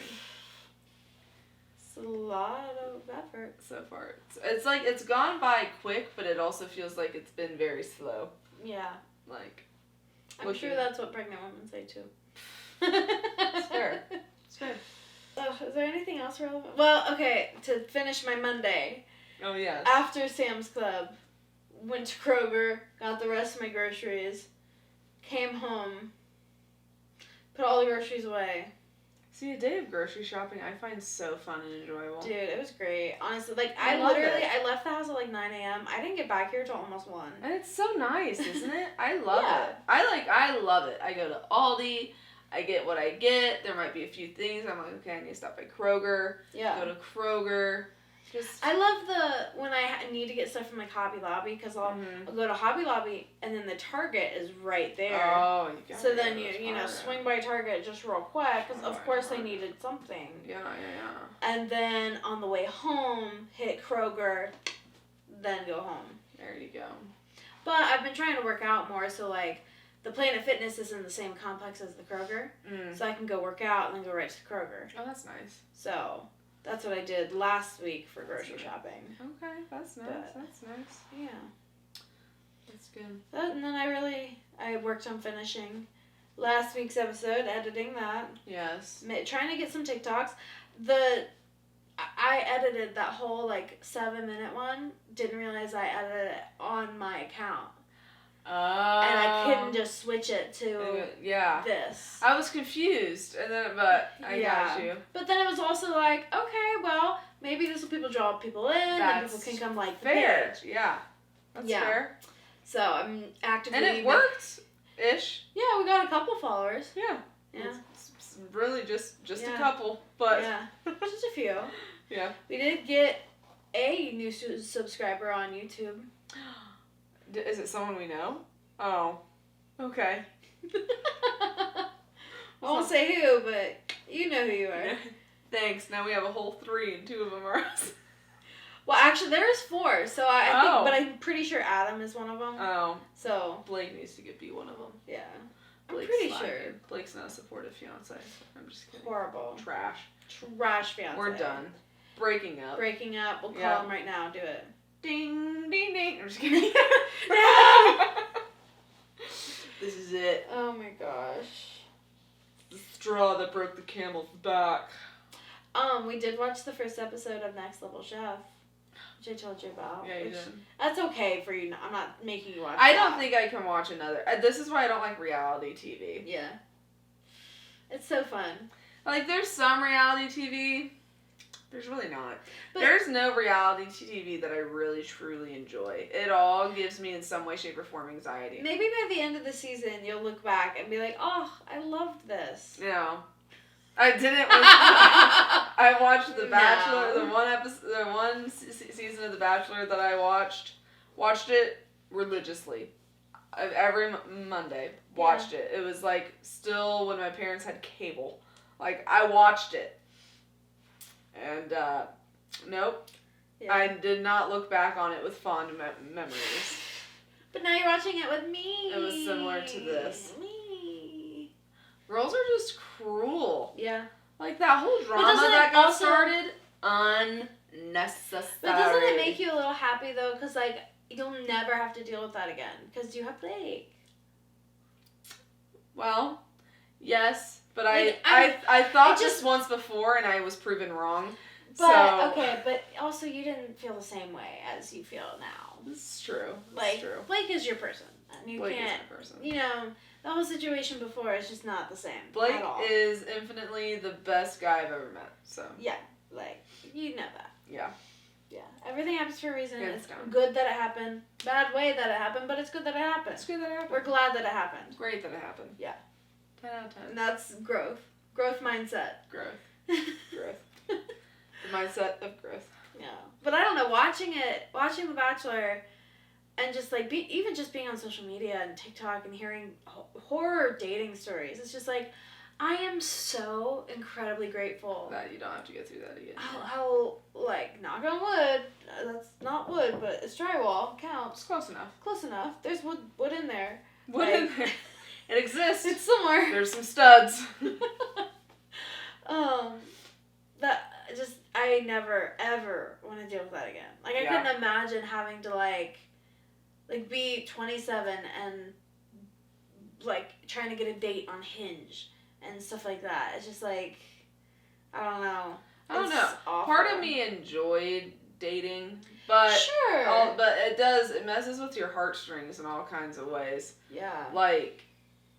It's a lot of effort. So far. It's like, it's gone by quick, but it also feels like it's been very slow. Yeah. Like, I'm sure that's what pregnant women say too. It's fair. It's fair. Is there anything else relevant? Well, okay, to finish my Monday. Oh, yes. After Sam's Club, went to Kroger, got the rest of my groceries, came home, put all the groceries away. See, a day of grocery shopping I find so fun and enjoyable. Dude, it was great. Honestly, like, I left the house at like 9 a.m. I didn't get back here till almost 1. And it's so nice, isn't it? I love it. I love it. I go to Aldi. I get what I get. There might be a few things. I'm like, okay, I need to stop by Kroger. Yeah. Go to Kroger. I love when I need to get stuff from like Hobby Lobby because I'll go to Hobby Lobby and then the Target is right there. Oh, you got so then you swing by Target just real quick because of course I needed something. Yeah. And then on the way home, hit Kroger, then go home. There you go. But I've been trying to work out more, so like the Planet Fitness is in the same complex as the Kroger, so I can go work out and then go right to the Kroger. Oh, that's nice. So that's what I did last week for grocery shopping. Okay, that's nice. That's nice. Yeah. That's good. And then I worked on finishing last week's episode, editing that. Yes. Trying to get some TikToks. I edited that whole 7-minute one. Didn't realize I edited it on my account. And I couldn't just switch it to this. I was confused, but I got you. But then it was also like, okay, well, maybe this will draw people in, and people can come like fair. Yeah, that's fair. So I'm actively. And it worked, ish. Yeah, we got a couple followers. Yeah. It's really just a couple, but just a few. Yeah. We did get a new subscriber on YouTube. Is it someone we know? Oh. Okay. I won't say who, but you know who you are. Thanks. Now we have a whole 3 and 2 of them are us. Well, actually, there's 4, so I think, but I'm pretty sure Adam is one of them. Oh. So. Blake needs to be one of them. Yeah. Blake's I'm pretty sure. Blake's not a supportive fiance. I'm just kidding. Horrible. Trash. Trash fiance. We're done. Breaking up. We'll call him right now. Do it. Ding, ding, ding. I'm just kidding. No! This is it. Oh my gosh. The straw that broke the camel's back. We did watch the first episode of Next Level Chef, which I told you about. Yeah, you did. That's okay for you. I'm not making you watch I that. don't think I can watch another. This is why I don't like reality TV. Yeah. It's so fun. Like, there's some reality TV. There's really not. But There's no reality TV that I really, truly enjoy. It all gives me, in some way, shape, or form, anxiety. maybe by the end of the season, you'll look back and be like, oh, I loved this. No. I didn't. I watched The Bachelor, No. the one episode, the one season of The Bachelor that I watched it religiously. Every Monday, watched it. It was like still when my parents had cable. Like, I watched it. And, nope. Yeah. I did not look back on it with fond memories. But now you're watching it with me. It was similar to this. Me. Girls are just cruel. Yeah. Like, that whole drama doesn't that it got also- started, unnecessary. But doesn't it make you a little happy, though? Because, like, you'll never have to deal with that again. Because you have Blake. Well, yes, but Like, I thought it just- this once before and I was proven wrong. But, okay, but also you didn't feel the same way as you feel now. This is true. This Like, is true. Blake is your person. And you Blake can't, is my person. you know, the whole situation before is just not the same Blake at all. is infinitely the best guy I've ever met. So, Yeah, like, you know that. yeah. Yeah, everything happens for a reason. Hands It's down. good that it happened. Bad way that it happened, but it's good that it happened. It's good that it happened. We're glad that it happened. Great that it happened. Yeah. 10 out of 10. And that's growth. Growth mindset. Growth. Growth. The mindset of growth. Yeah. But I don't know, watching The Bachelor and just like even just being on social media and TikTok and hearing horror dating stories, it's just like I am so incredibly grateful That you don't have to go through that again. how like, knock on wood, that's not wood, but it's drywall, counts. It's close enough. Close enough. There's wood in there. What Like- in there? It exists. It's somewhere. There's some studs. That just, I never ever want to deal with that again. Like, I Yeah. couldn't imagine having to like be 27 and like trying to get a date on Hinge and stuff like that. It's just like, I don't know. I don't It's know. awful. Part of me enjoyed dating, but Sure. but it messes with your heartstrings in all kinds of ways. Yeah. Like,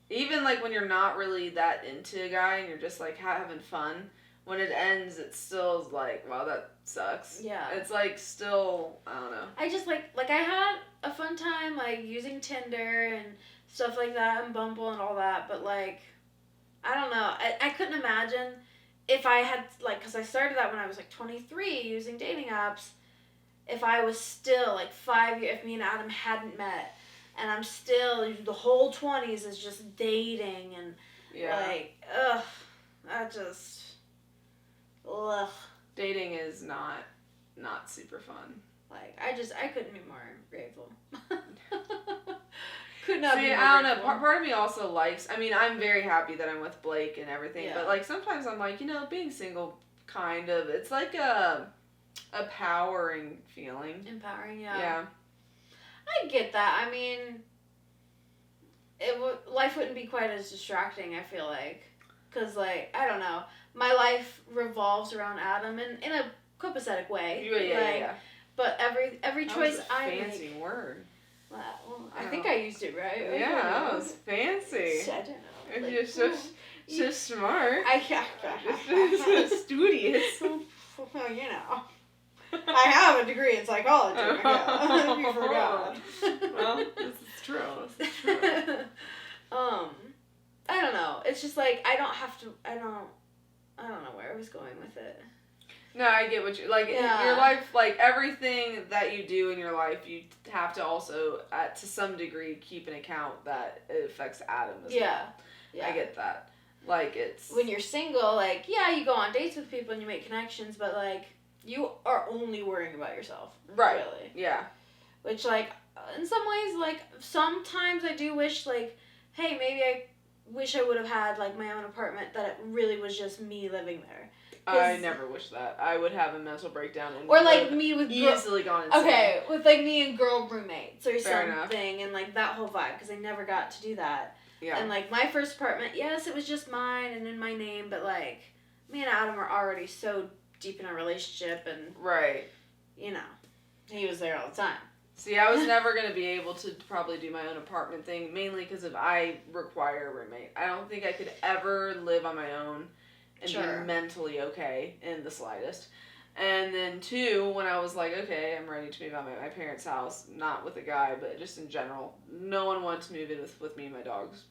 even like when you're not really that into a guy and you're just like having fun, when it ends, it still is like, wow, that sucks. Yeah. It's like still, I don't know. I just like I had a fun time like using Tinder and stuff like that and Bumble and all that, but like, I don't know. I couldn't imagine if I had like, because I started that when I was like 23 using dating apps, if I was still like 5 years, if me and Adam hadn't met and I'm still, the whole 20s is just dating and Yeah. like, I just, ugh. Dating is not super fun. Like, I couldn't be more grateful. Could not be See, more I don't know. grateful. Part of me also likes. I mean, I'm very happy that I'm with Blake and everything. Yeah. But like sometimes I'm like, being single, kind of. It's like a powering feeling. Empowering, Yeah. I get that. I mean, life wouldn't be quite as distracting, I feel like. Because, like, I don't know. My life revolves around Adam in a copacetic way. Yeah. But every choice That was a I fancy make. word. Well, I think I used it right. Yeah, that was fancy. I don't know. Like, You're so smart. I Studious. well, you know. I have a degree in psychology. Yeah. You forgot. Well, this is true. This is true. I don't know. It's just like I don't know where I was going with it. No, I get what you like. Yeah. Your life, like everything that you do in your life, you have to also, to some degree, keep an account that it affects Adam as Yeah. well. Yeah. I get that. Like it's When you're single, like, yeah, you go on dates with people and you make connections, but like you are only worrying about yourself. right. Really. Yeah. Which, like, in some ways, like, sometimes I do wish, like, hey, maybe I wish I would have had like my own apartment that it really was just me living there. I never wish that. I would have a mental breakdown and or like me with easily gone insane. Okay, with like me and girl roommates or Fair something, and like that whole vibe because I never got to do that. Yeah. And like my first apartment, yes, it was just mine and in my name, but like me and Adam were already so deep in a relationship, and right, you know, he was there all the time. See, I was never going to be able to probably do my own apartment thing, mainly because I require a roommate. I don't think I could ever live on my own and be mentally okay in the slightest. And then 2, when I was like, okay, I'm ready to move out of my parents' house, not with a guy, but just in general, no one wanted to move in with me and my dogs.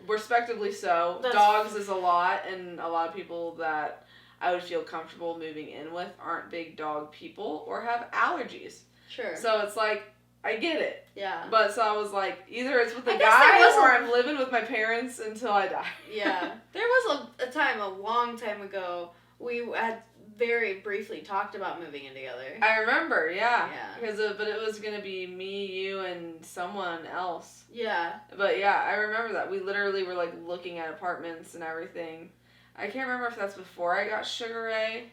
Respectively so. Dogs is a lot, and a lot of people that I would feel comfortable moving in with aren't big dog people or have allergies. Sure. So it's like, I get it. Yeah. But so I was like, either it's with a guy or I'm living with my parents until I die. Yeah. There was a time, a long time ago, we had very briefly talked about moving in together. I remember, yeah. Yeah. But it was going to be me, you, and someone else. Yeah. But yeah, I remember that. We literally were like looking at apartments and everything. I can't remember if that's before I got Sugar Ray.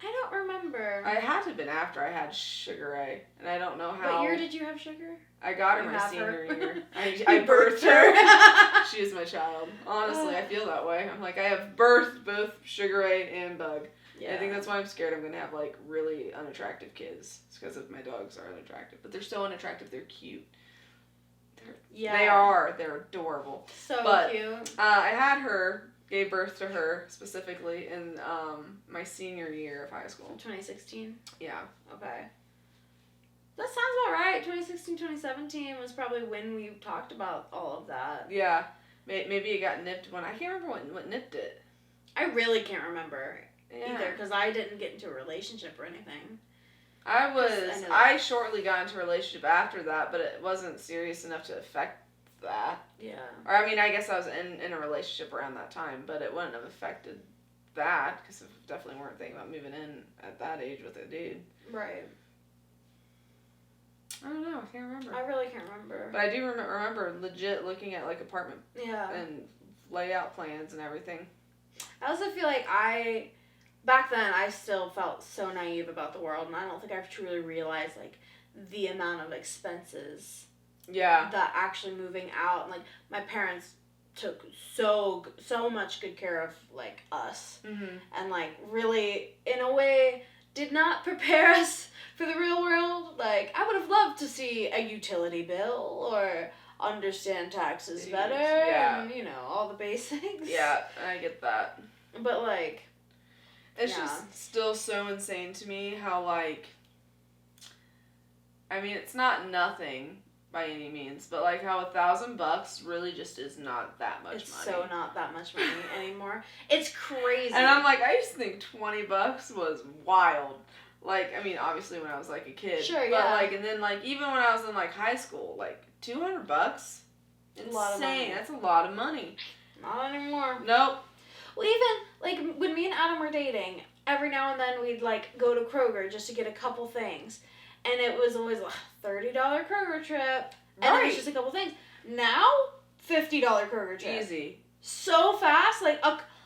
I don't remember. I had to have been after I had Sugar Ray, and I don't know how. What year did you have Sugar? I got her my senior year. I birthed her. She is my child. Honestly, I feel that way. I'm like, I have birthed both Sugar Ray and Bug. Yeah. I think that's why I'm scared I'm going to have, like, really unattractive kids. It's because of my dogs are unattractive. But they're so unattractive, they're cute. They are. They're adorable. So cute. I had her, gave birth to her specifically in my senior year of high school. 2016? Yeah. Okay. That sounds about right. 2016, 2017 was probably when we talked about all of that. Yeah. Maybe it got nipped when... I can't remember what nipped it. I really can't remember either, because I didn't get into a relationship or anything. I shortly got into a relationship after that, but it wasn't serious enough to affect that. Yeah. Or, I mean, I guess I was in a relationship around that time, but it wouldn't have affected that, because I definitely weren't thinking about moving in at that age with a dude. Right. I don't know. I can't remember. I really can't remember. But I do remember legit looking at, like, apartment yeah. and layout plans and everything. I also feel like back then, I still felt so naive about the world, and I don't think I've truly realized, like, the amount of expenses. Yeah. That actually moving out, and, like, my parents took so much good care of, like, us. Mm-hmm. And, like, really, in a way, did not prepare us for the real world. Like, I would have loved to see a utility bill or understand taxes better. Yeah. And, you know, all the basics. Yeah, I get that. But, like... It's just still so insane to me how, like... I mean, it's not nothing by any means, but, like, how $1,000 really just is not that much money. It's so not that much money anymore. It's crazy. And I'm like, I used to think $20 was wild. Like, I mean, obviously when I was, like, a kid. Sure, but, yeah. like, and then, like, even when I was in, like, high school, like, $200? Insane. A lot of money. That's a lot of money. Not anymore. Nope. Well, even, like, when me and Adam were dating, every now and then we'd, like, go to Kroger just to get a couple things. And it was always a $30 Kroger trip. And it was just a couple things. Now, $50 Kroger trip. Easy. So fast. Like,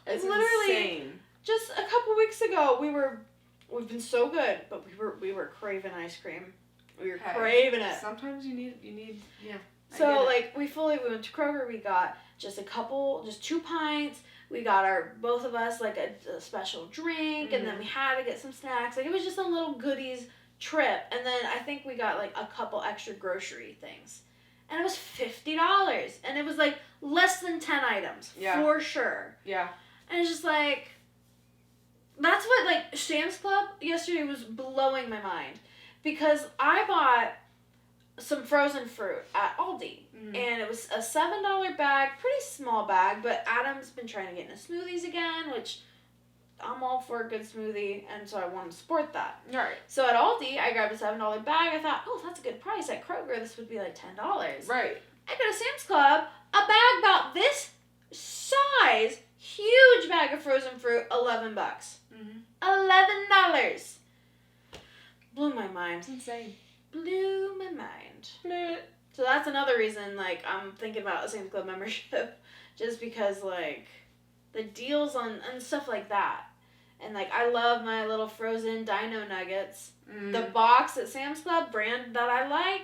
it's literally, insane. Just a couple weeks ago, we've been so good, but we were craving ice cream. We were craving it. Sometimes you need, yeah. So, like, we went to Kroger, we got just 2 pints. We got both of us, like, a special drink, mm-hmm. and then we had to get some snacks. Like, it was just a little goodies trip. And then I think we got, like, a couple extra grocery things. And it was $50. And it was, like, less than 10 items. Yeah. For sure. Yeah. And it's just, like, that's what, like, Sam's Club yesterday was blowing my mind. Because I bought some frozen fruit at Aldi. Mm-hmm. And it was a $7 bag, pretty small bag, but Adam's been trying to get into smoothies again, which I'm all for a good smoothie, and so I want to support that. Right. So at Aldi, I grabbed a $7 bag. I thought, oh, that's a good price. At Kroger, this would be like $10. Right. I go to Sam's Club, a bag about this size, huge bag of frozen fruit, $11. Mm-hmm. $11. Blew my mind. It's insane. Blew my mind. Blew it. So that's another reason, like, I'm thinking about a Sam's Club membership. just because, like, the deals on stuff like that. And, like, I love my little frozen dino nuggets. The box at Sam's Club brand that I like,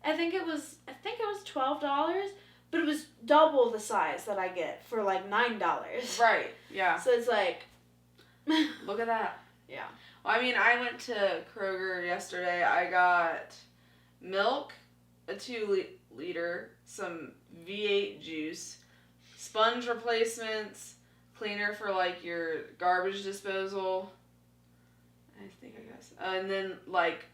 I think it was $12, but it was double the size that I get for like $9. Right. Yeah. So it's like, look at that. Yeah. Well, I mean, I went to Kroger yesterday. I got milk, a 2-liter, some V8 juice, sponge replacements, cleaner for like your garbage disposal. I think I guess. And then like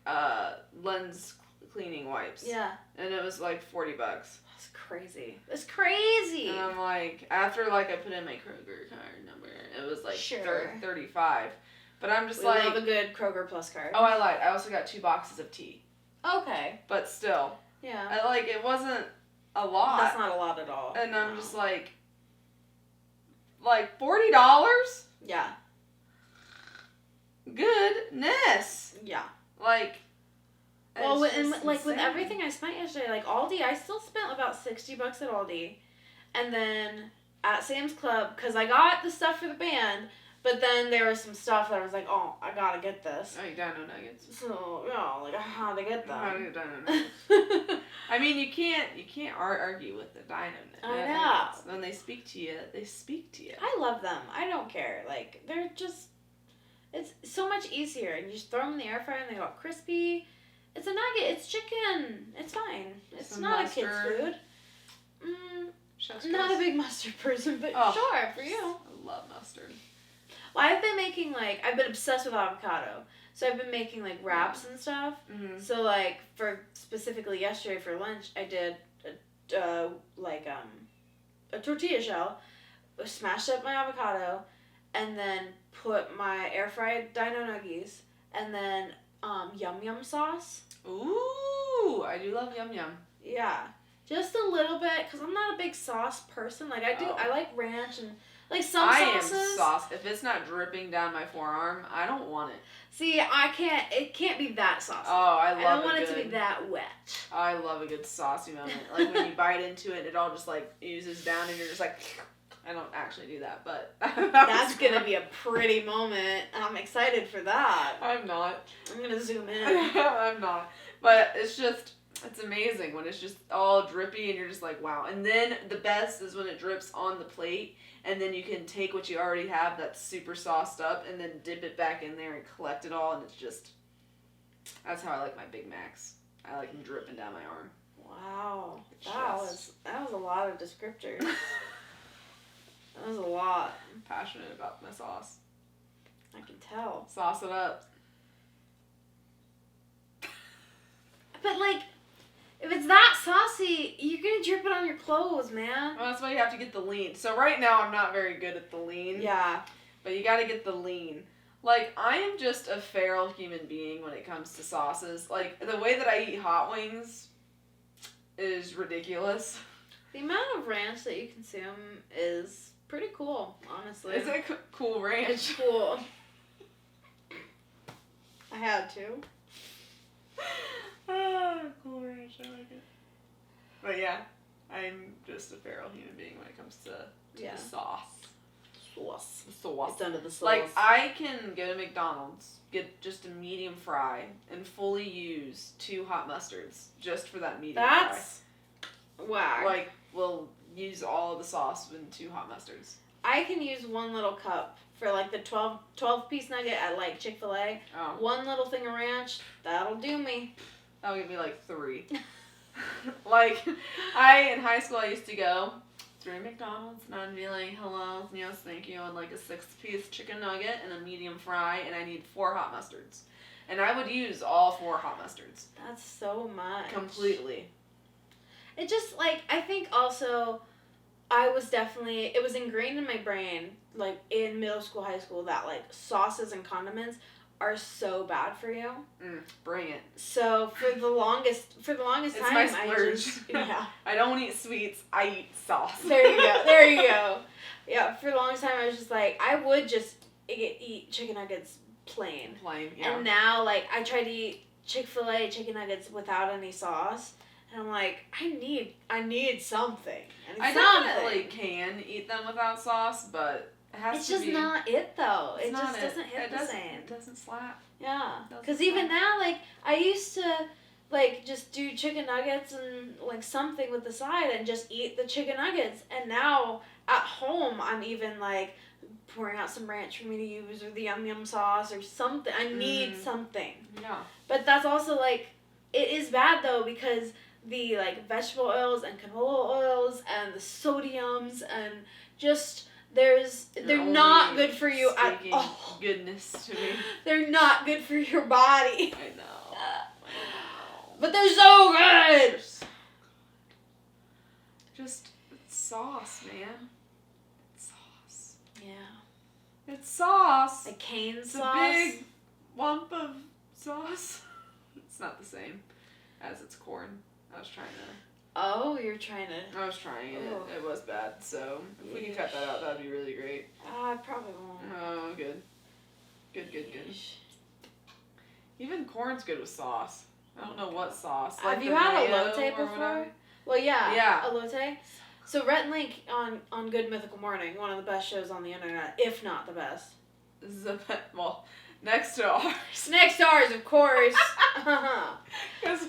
lens cleaning wipes. Yeah. And it was like $40. That's crazy. It's crazy. And I'm like, after like I put in my Kroger card number, it was like Sure. 35. But I'm just we like, love a good Kroger Plus card. oh, I lied. I also got 2 boxes of tea. Okay. But still, Yeah. I like it wasn't a lot. That's not a lot at all. And I'm just like $40? Yeah. Goodness. Yeah. Like, Well, it's and just like with insane. everything I spent yesterday, like Aldi, I still spent about $60 at Aldi, and then at Sam's Club, because I got the stuff for the band, but then there was some stuff that I was like, oh, I gotta get this. Oh, dino nuggets. So yeah, like I had to get How do them. you dino nuggets? I mean, you can't argue with the dino nuggets. I know. When they speak to you, they speak to you. I love them. I don't care. Like they're just, it's so much easier, and you just throw them in the air fryer, and they go crispy. It's a nugget. It's chicken. It's fine. It's Some not mustard. a kid's food. Chef's I'm not a kiss. big mustard person, but Oh. sure, for you. I love mustard. Well, I've been making, like, I've been obsessed with avocado. So I've been making, like, wraps and stuff. Mm-hmm. So, like, for specifically yesterday for lunch, I did, a tortilla shell, smashed up my avocado, and then put my air-fried dino nuggies, and then yum yum sauce. Ooh, I do love yum yum. Yeah. Just a little bit, because I'm not a big sauce person. Like, I like ranch and, like, some sauces. I am sauce. If it's not dripping down my forearm, I don't want it. See, it can't be that saucy. Oh, I I love don't want it it to be that wet. I love a good saucy moment. Like when you bite into it, it all just like oozes down and you're just like, I don't actually do that, but. That's going to be a pretty moment. I'm excited for that. I'm not. I'm going to zoom in. I'm not. But it's amazing when it's just all drippy and you're just like, wow. And then the best is when it drips on the plate and then you can take what you already have that's super sauced up and then dip it back in there and collect it all and it's just, that's how I like my Big Macs. I like them dripping down my arm. Wow. That was a lot of descriptors. That was a lot. I'm passionate about my sauce. I can tell. Sauce it up. But, like, if it's that saucy, you're going to drip it on your clothes, man. Well, that's why you have to get the lean. So right now I'm not very good at the lean. Yeah. But you gotta get the lean. Like, I am just a feral human being when it comes to sauces. Like, the way that I eat hot wings is ridiculous. The amount of ranch that you consume is pretty cool, honestly. It's a cool ranch. It's cool. I had to. Cool ranch, I like it. But yeah, I'm just a feral human being when it comes to Yeah. the sauce. Sauce. The sauce. It's under the sauce. Like, I can go to McDonald's, get just a medium fry, and fully use 2 hot mustards just for that medium That's whack. fry. Like, we'll use all of the sauce in 2 hot mustards. I can use one little cup for like the 12-piece nugget at like Chick-fil-A. Oh. One little thing of ranch, that'll do me. That'll give me like 3. Like, in high school, I used to go through McDonald's and I'd be like, hello, yes, thank you, and like a 6-piece chicken nugget and a medium fry, and I need 4 hot mustards. And I would use all 4 hot mustards. That's so much. Completely. It just, like, I think also, it was ingrained in my brain, like, in middle school, high school, that, like, sauces and condiments are so bad for you. Bring it. So, for the longest It's time, my I splurge. just, yeah. I don't eat sweets, I eat sauce. There you go. Yeah, for the longest time, I was just like, I would just eat chicken nuggets plain. Plain, yeah. And now, like, I try to eat Chick-fil-A chicken nuggets without any sauce. And I'm like, I need something. I definitely can eat them without sauce, but it has it's to just be. not it though. It's It not just doesn't hit the same. It doesn't slap. Yeah, Doesn't because even slap. now, like I used to, like just do chicken nuggets and like something with the side and just eat the chicken nuggets. And now at home, I'm even like pouring out some ranch for me to use or the yum yum sauce or something. I need something. Yeah. But that's also like, it is bad though because the like vegetable oils and canola oils and the sodiums and just they're not good for you at all. Goodness to me. They're not good for your body. I know. But they're so good. Just it's sauce, man. It's sauce. Yeah. It's sauce. A cane It's sauce. a big lump of sauce. It's not the same as it's corn. I was trying it. I was trying it. Oh. It was bad. So if we can cut that out, that'd be really great. I probably won't. Oh, good. Good. Even corn's good with sauce. I don't know what sauce. Like Have you had mayo elote or before? whatever. Well, yeah. Yeah. Elote. So Rhett and Link on Good Mythical Morning, one of the best shows on the internet, if not the best. This is well, next to ours. Next to ours, of course. Because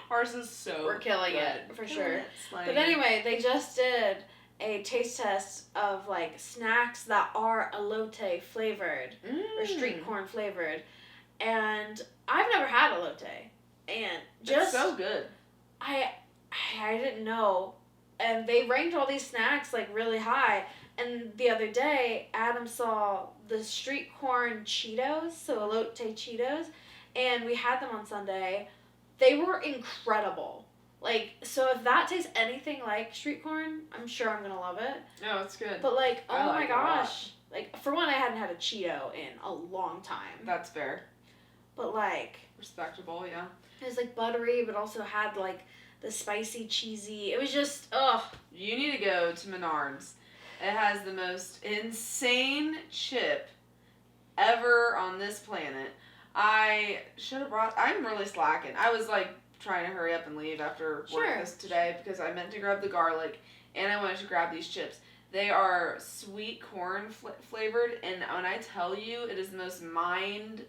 ours is so We're killing good. it, for sure. Slaying. But anyway, they just did a taste test of like snacks that are elote flavored or street corn flavored, and I've never had elote, and just it's so good. I didn't know, and they ranked all these snacks like really high. And the other day, Adam saw the street corn Cheetos, so elote Cheetos, and we had them on Sunday. They were incredible. Like, so if that tastes anything like street corn, I'm sure I'm gonna love it. No, it's good. But like, oh I like my it a lot. gosh. Like, for one, I hadn't had a Cheeto in a long time. That's fair. But like, Respectable, yeah. it was like buttery, but also had like the spicy, cheesy. It was just, ugh. You need to go to Menards. It has the most insane chip ever on this planet. I should have brought. I'm really slacking. I was like trying to hurry up and leave after work this today because I meant to grab the garlic and I wanted to grab these chips. They are sweet corn flavored, and when I tell you, it is the most mind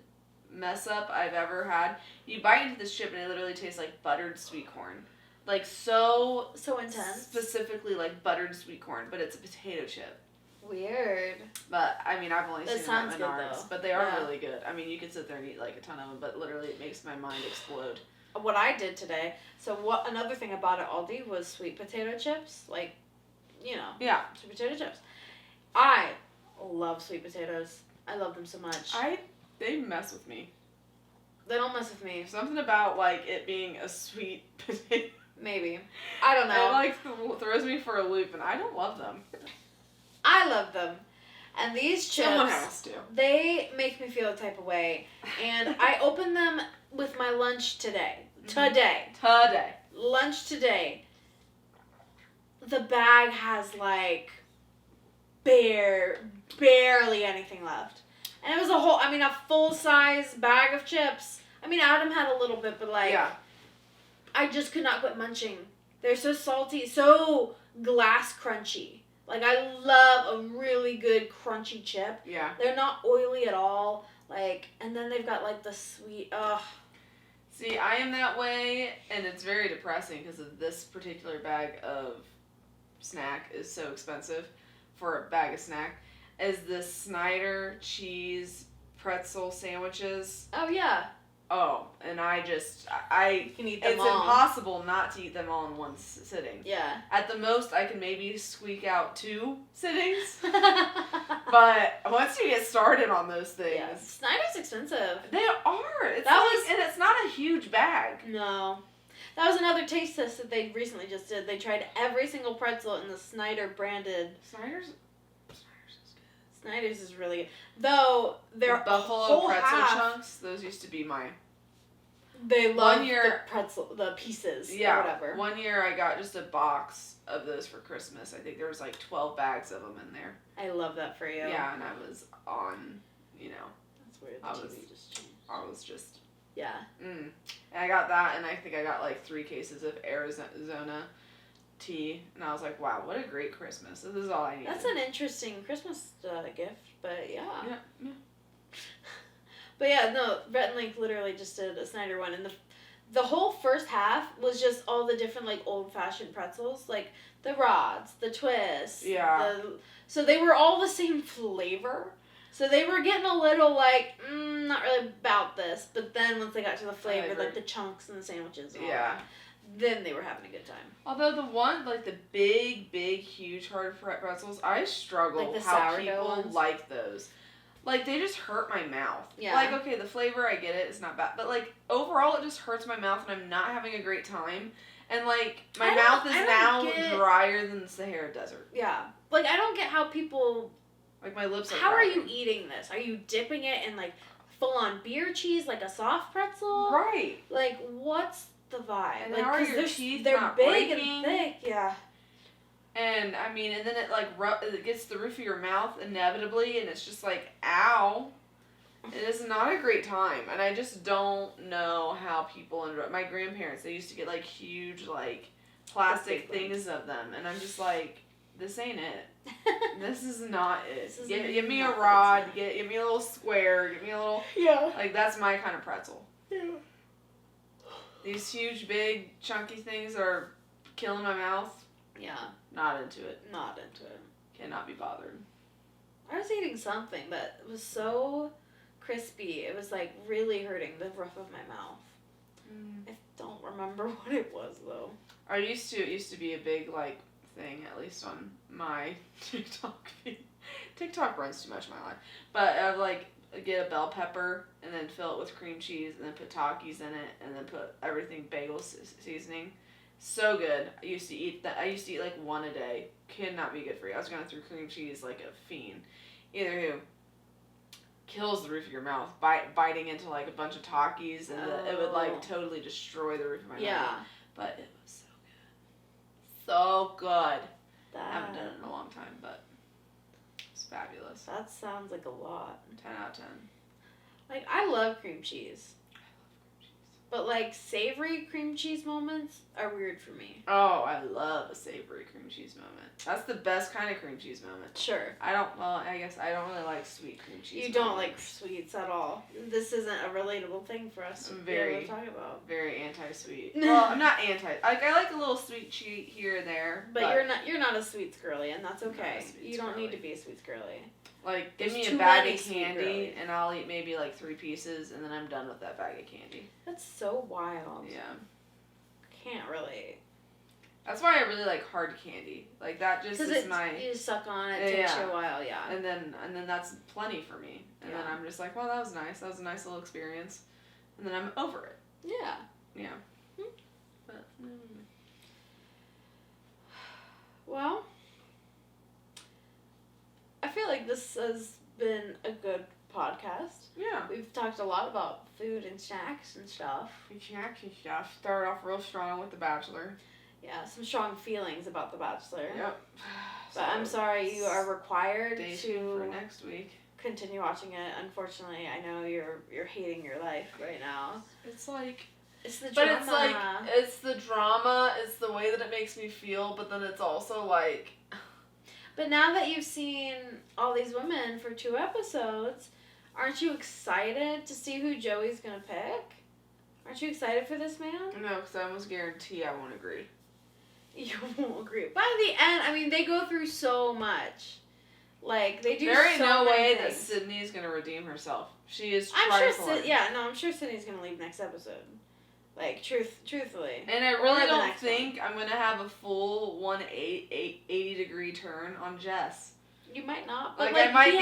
mess up I've ever had. You bite into this chip and it literally tastes like buttered sweet corn. Like so intense. Specifically like buttered sweet corn, but it's a potato chip. Weird. But I mean, I've only seen them at good, Menards, though. but they are really good. I mean, you could sit there and eat like a ton of them, but literally it makes my mind explode. What I did today. So another thing I bought at Aldi was sweet potato chips. Like, you know. Yeah. Sweet potato chips. I love sweet potatoes. I love them so much. They mess with me. They don't mess with me. Something about like it being a sweet potato. Maybe. I don't know. It like throws me for a loop, and I don't love them. I love them. And these chips, Someone has to. They make me feel a type of way. And I opened them with my lunch today. Today. Lunch today. The bag has like barely anything left. And it was a full-size bag of chips. I mean, Adam had a little bit, but like, yeah. I just could not quit munching. They're so salty, so glass crunchy. Like, I love a really good crunchy chip. Yeah. They're not oily at all. Like, and then they've got like the sweet, See, I am that way, and it's very depressing because of this particular bag of snack is so expensive for a bag of snack. Is the Snyder cheese pretzel sandwiches. Oh, yeah. Oh, and you can eat them it's all. impossible not to eat them all in one sitting. Yeah. At the most, I can maybe squeak out 2 sittings. But once you get started on those things... Yeah. Snyder's expensive. They are. And it's not a huge bag. No. That was another taste test that they recently just did. They tried every single pretzel in the Snyder branded... Snyder's is really good. Though, they're Buffalo pretzel chunks, those used to be my... They love the pieces or whatever. One year I got just a box of those for Christmas. I think there was like 12 bags of them in there. I love that for you. Yeah, and I was on, That's weird. I was just... Yeah. And I got that, and I think I got like 3 cases of Arizona tea, and I was like, wow, what a great Christmas. This is all I needed. That's an interesting Christmas gift, but yeah. Yeah. But yeah, no, Rhett and Link literally just did a Snyder one, and the whole first half was just all the different, like, old-fashioned pretzels, like the rods, the twists. Yeah. So they were all the same flavor. So they were getting a little, like, not really about this. But then once they got to the flavor, like the chunks and the sandwiches and all that, then they were having a good time. Although the one, like the big, huge hard pretzels, I struggle like the how sourdough people ones. like those. Like, they just hurt my mouth. Yeah. Like, okay, the flavor, I get it, it's not bad. But, like, overall, it just hurts my mouth, and I'm not having a great time. And, like, my mouth is now drier than the Sahara Desert. Yeah. Like, I don't get how people... Like, my lips are How cracking. are you eating this? Are you dipping it in, like, full-on beer cheese, like a soft pretzel? Right. Like, what's the vibe? And like, how are your teeth they're not big breaking? and thick, yeah. And, I mean, and then it, like, it gets the roof of your mouth inevitably, and it's just like, ow. It is not a great time, and I just don't know how people enjoy. My grandparents, they used to get, like, huge, like, plastic things of them, and I'm just like, this ain't it. This is not it. Give me a rod, give me a little square, give me a little, like, that's my kind of pretzel. Yeah. These huge, big, chunky things are killing my mouth. Yeah. Not into it. Not into it. Cannot be bothered. I was eating something, but it was so crispy. It was, like, really hurting the roof of my mouth. I don't remember what it was, though. It used to be a big, like, thing, at least on my TikTok feed. TikTok runs too much in my life. But I'd, like, get a bell pepper and then fill it with cream cheese and then put Takis in it and then put everything bagel seasoning. So good. I used to eat like one a day. Could not be good for you. I was going through cream cheese like a fiend. Either who kills the roof of your mouth, biting into like a bunch of Takis, and it would like totally destroy the roof of my mouth. But it was so good. I haven't done it in a long time, but it's fabulous. That sounds like a lot. 10 out of 10. Like, I love cream cheese. But, like, savory cream cheese moments are weird for me. Oh, I love a savory cream cheese moment. That's the best kind of cream cheese moment. Sure. I guess I don't really like sweet cream cheese You don't like sweets at all. This isn't a relatable thing for us to be able to talk about. Very anti-sweet. Well, I'm not anti. Like, I like a little sweet treat here and there. But you're not a sweets girly, and that's okay. You don't need to be a sweets girly. Like, give me a bag of candy, and I'll eat maybe like 3 pieces, and then I'm done with that bag of candy. That's so wild. Yeah. Can't relate. That's why I really like hard candy. Like, that just is you suck on it, takes you a while, yeah. And then that's plenty for me. And then I'm just like, well, that was nice. That was a nice little experience. And then I'm over it. Yeah. Yeah. But, Well, I feel like this has been a good podcast. Yeah. We've talked a lot about food and snacks and stuff. Started off real strong with The Bachelor. Yeah, some strong feelings about The Bachelor. Yep. But I'm sorry, you are required to for next week. Continue watching it. Unfortunately, I know you're hating your life right now. It's like... It's the drama. But it's like, it's the drama, it's the way that it makes me feel, but then it's also like... But now that you've seen all these women for 2 episodes, aren't you excited to see who Joey's gonna pick? Aren't you excited for this man? No, because I almost guarantee I won't agree. You won't agree. By the end, I mean, they go through so much. Like, they do there ain't no way things. that Sydney's gonna redeem herself. She is I'm trifling. sure, I'm sure Sydney's gonna leave next episode. Like, truthfully. And I really don't think I'm gonna have a full 180-degree turn on Jess. You might not, but like I might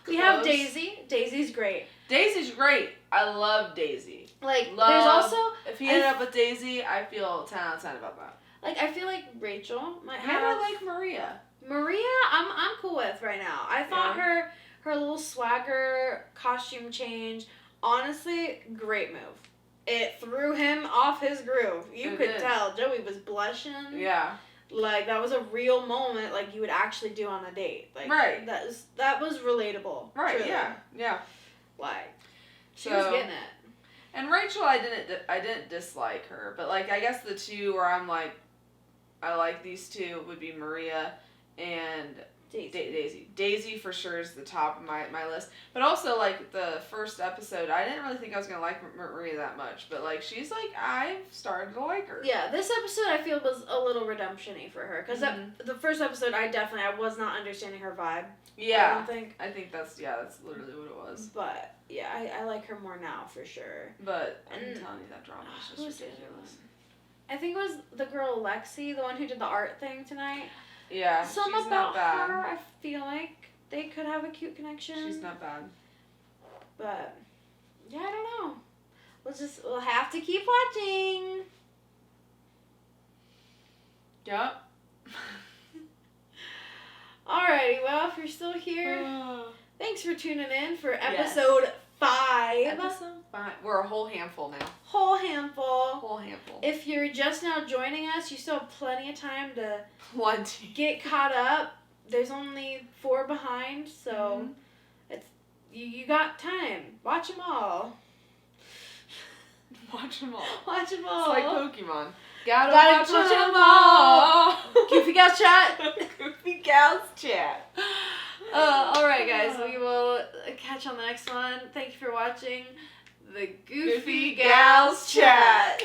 we have Daisy. Daisy's great. Daisy's great. I love Daisy. Like, there's also... If he ended up with Daisy, I feel 10 out of 10 about that. Like, I feel like Rachel might have... Maybe I like Maria. Maria, I'm cool with right now. I thought her little swagger costume change, honestly, great move. It threw him off his groove. You could tell. Joey was blushing. Yeah. Like, that was a real moment, like, you would actually do on a date. Like, right. That was relatable. Right, truly. yeah. Like, she was getting it. And Rachel, I didn't dislike her, but like I guess the two where I'm like, I like these two would be Maria and Daisy. Daisy for sure is the top of my list. But also like the first episode, I didn't really think I was gonna like Maria that much, but like she's like I've started to like her. Yeah, this episode I feel was a little redemption-y for her because the first episode I was not understanding her vibe. Yeah, I think that's literally what it was. But yeah, I like her more now for sure. But I'm telling you, that drama is just ridiculous. I think it was the girl Lexi, the one who did the art thing tonight. Yeah, Some she's not about bad. her, I feel like they could have a cute connection. She's not bad. But yeah, I don't know. We'll have to keep watching. Yep. Alrighty, well, if you're still here, thanks for tuning in for episode 5. Episode 5. We're a whole handful now. Whole handful. Whole handful. If you're just now joining us, you still have plenty of time to Plenty. get caught up. There's only 4 behind, so it's you got time. Watch them all. Watch them all. Watch them all. It's like Pokemon. Gotta Watch watch them them all. Goofy Gals Chat. Goofy Gals Chat. Alright, guys. We will catch you on the next one. Thank you for watching the Goofy Gals Chat.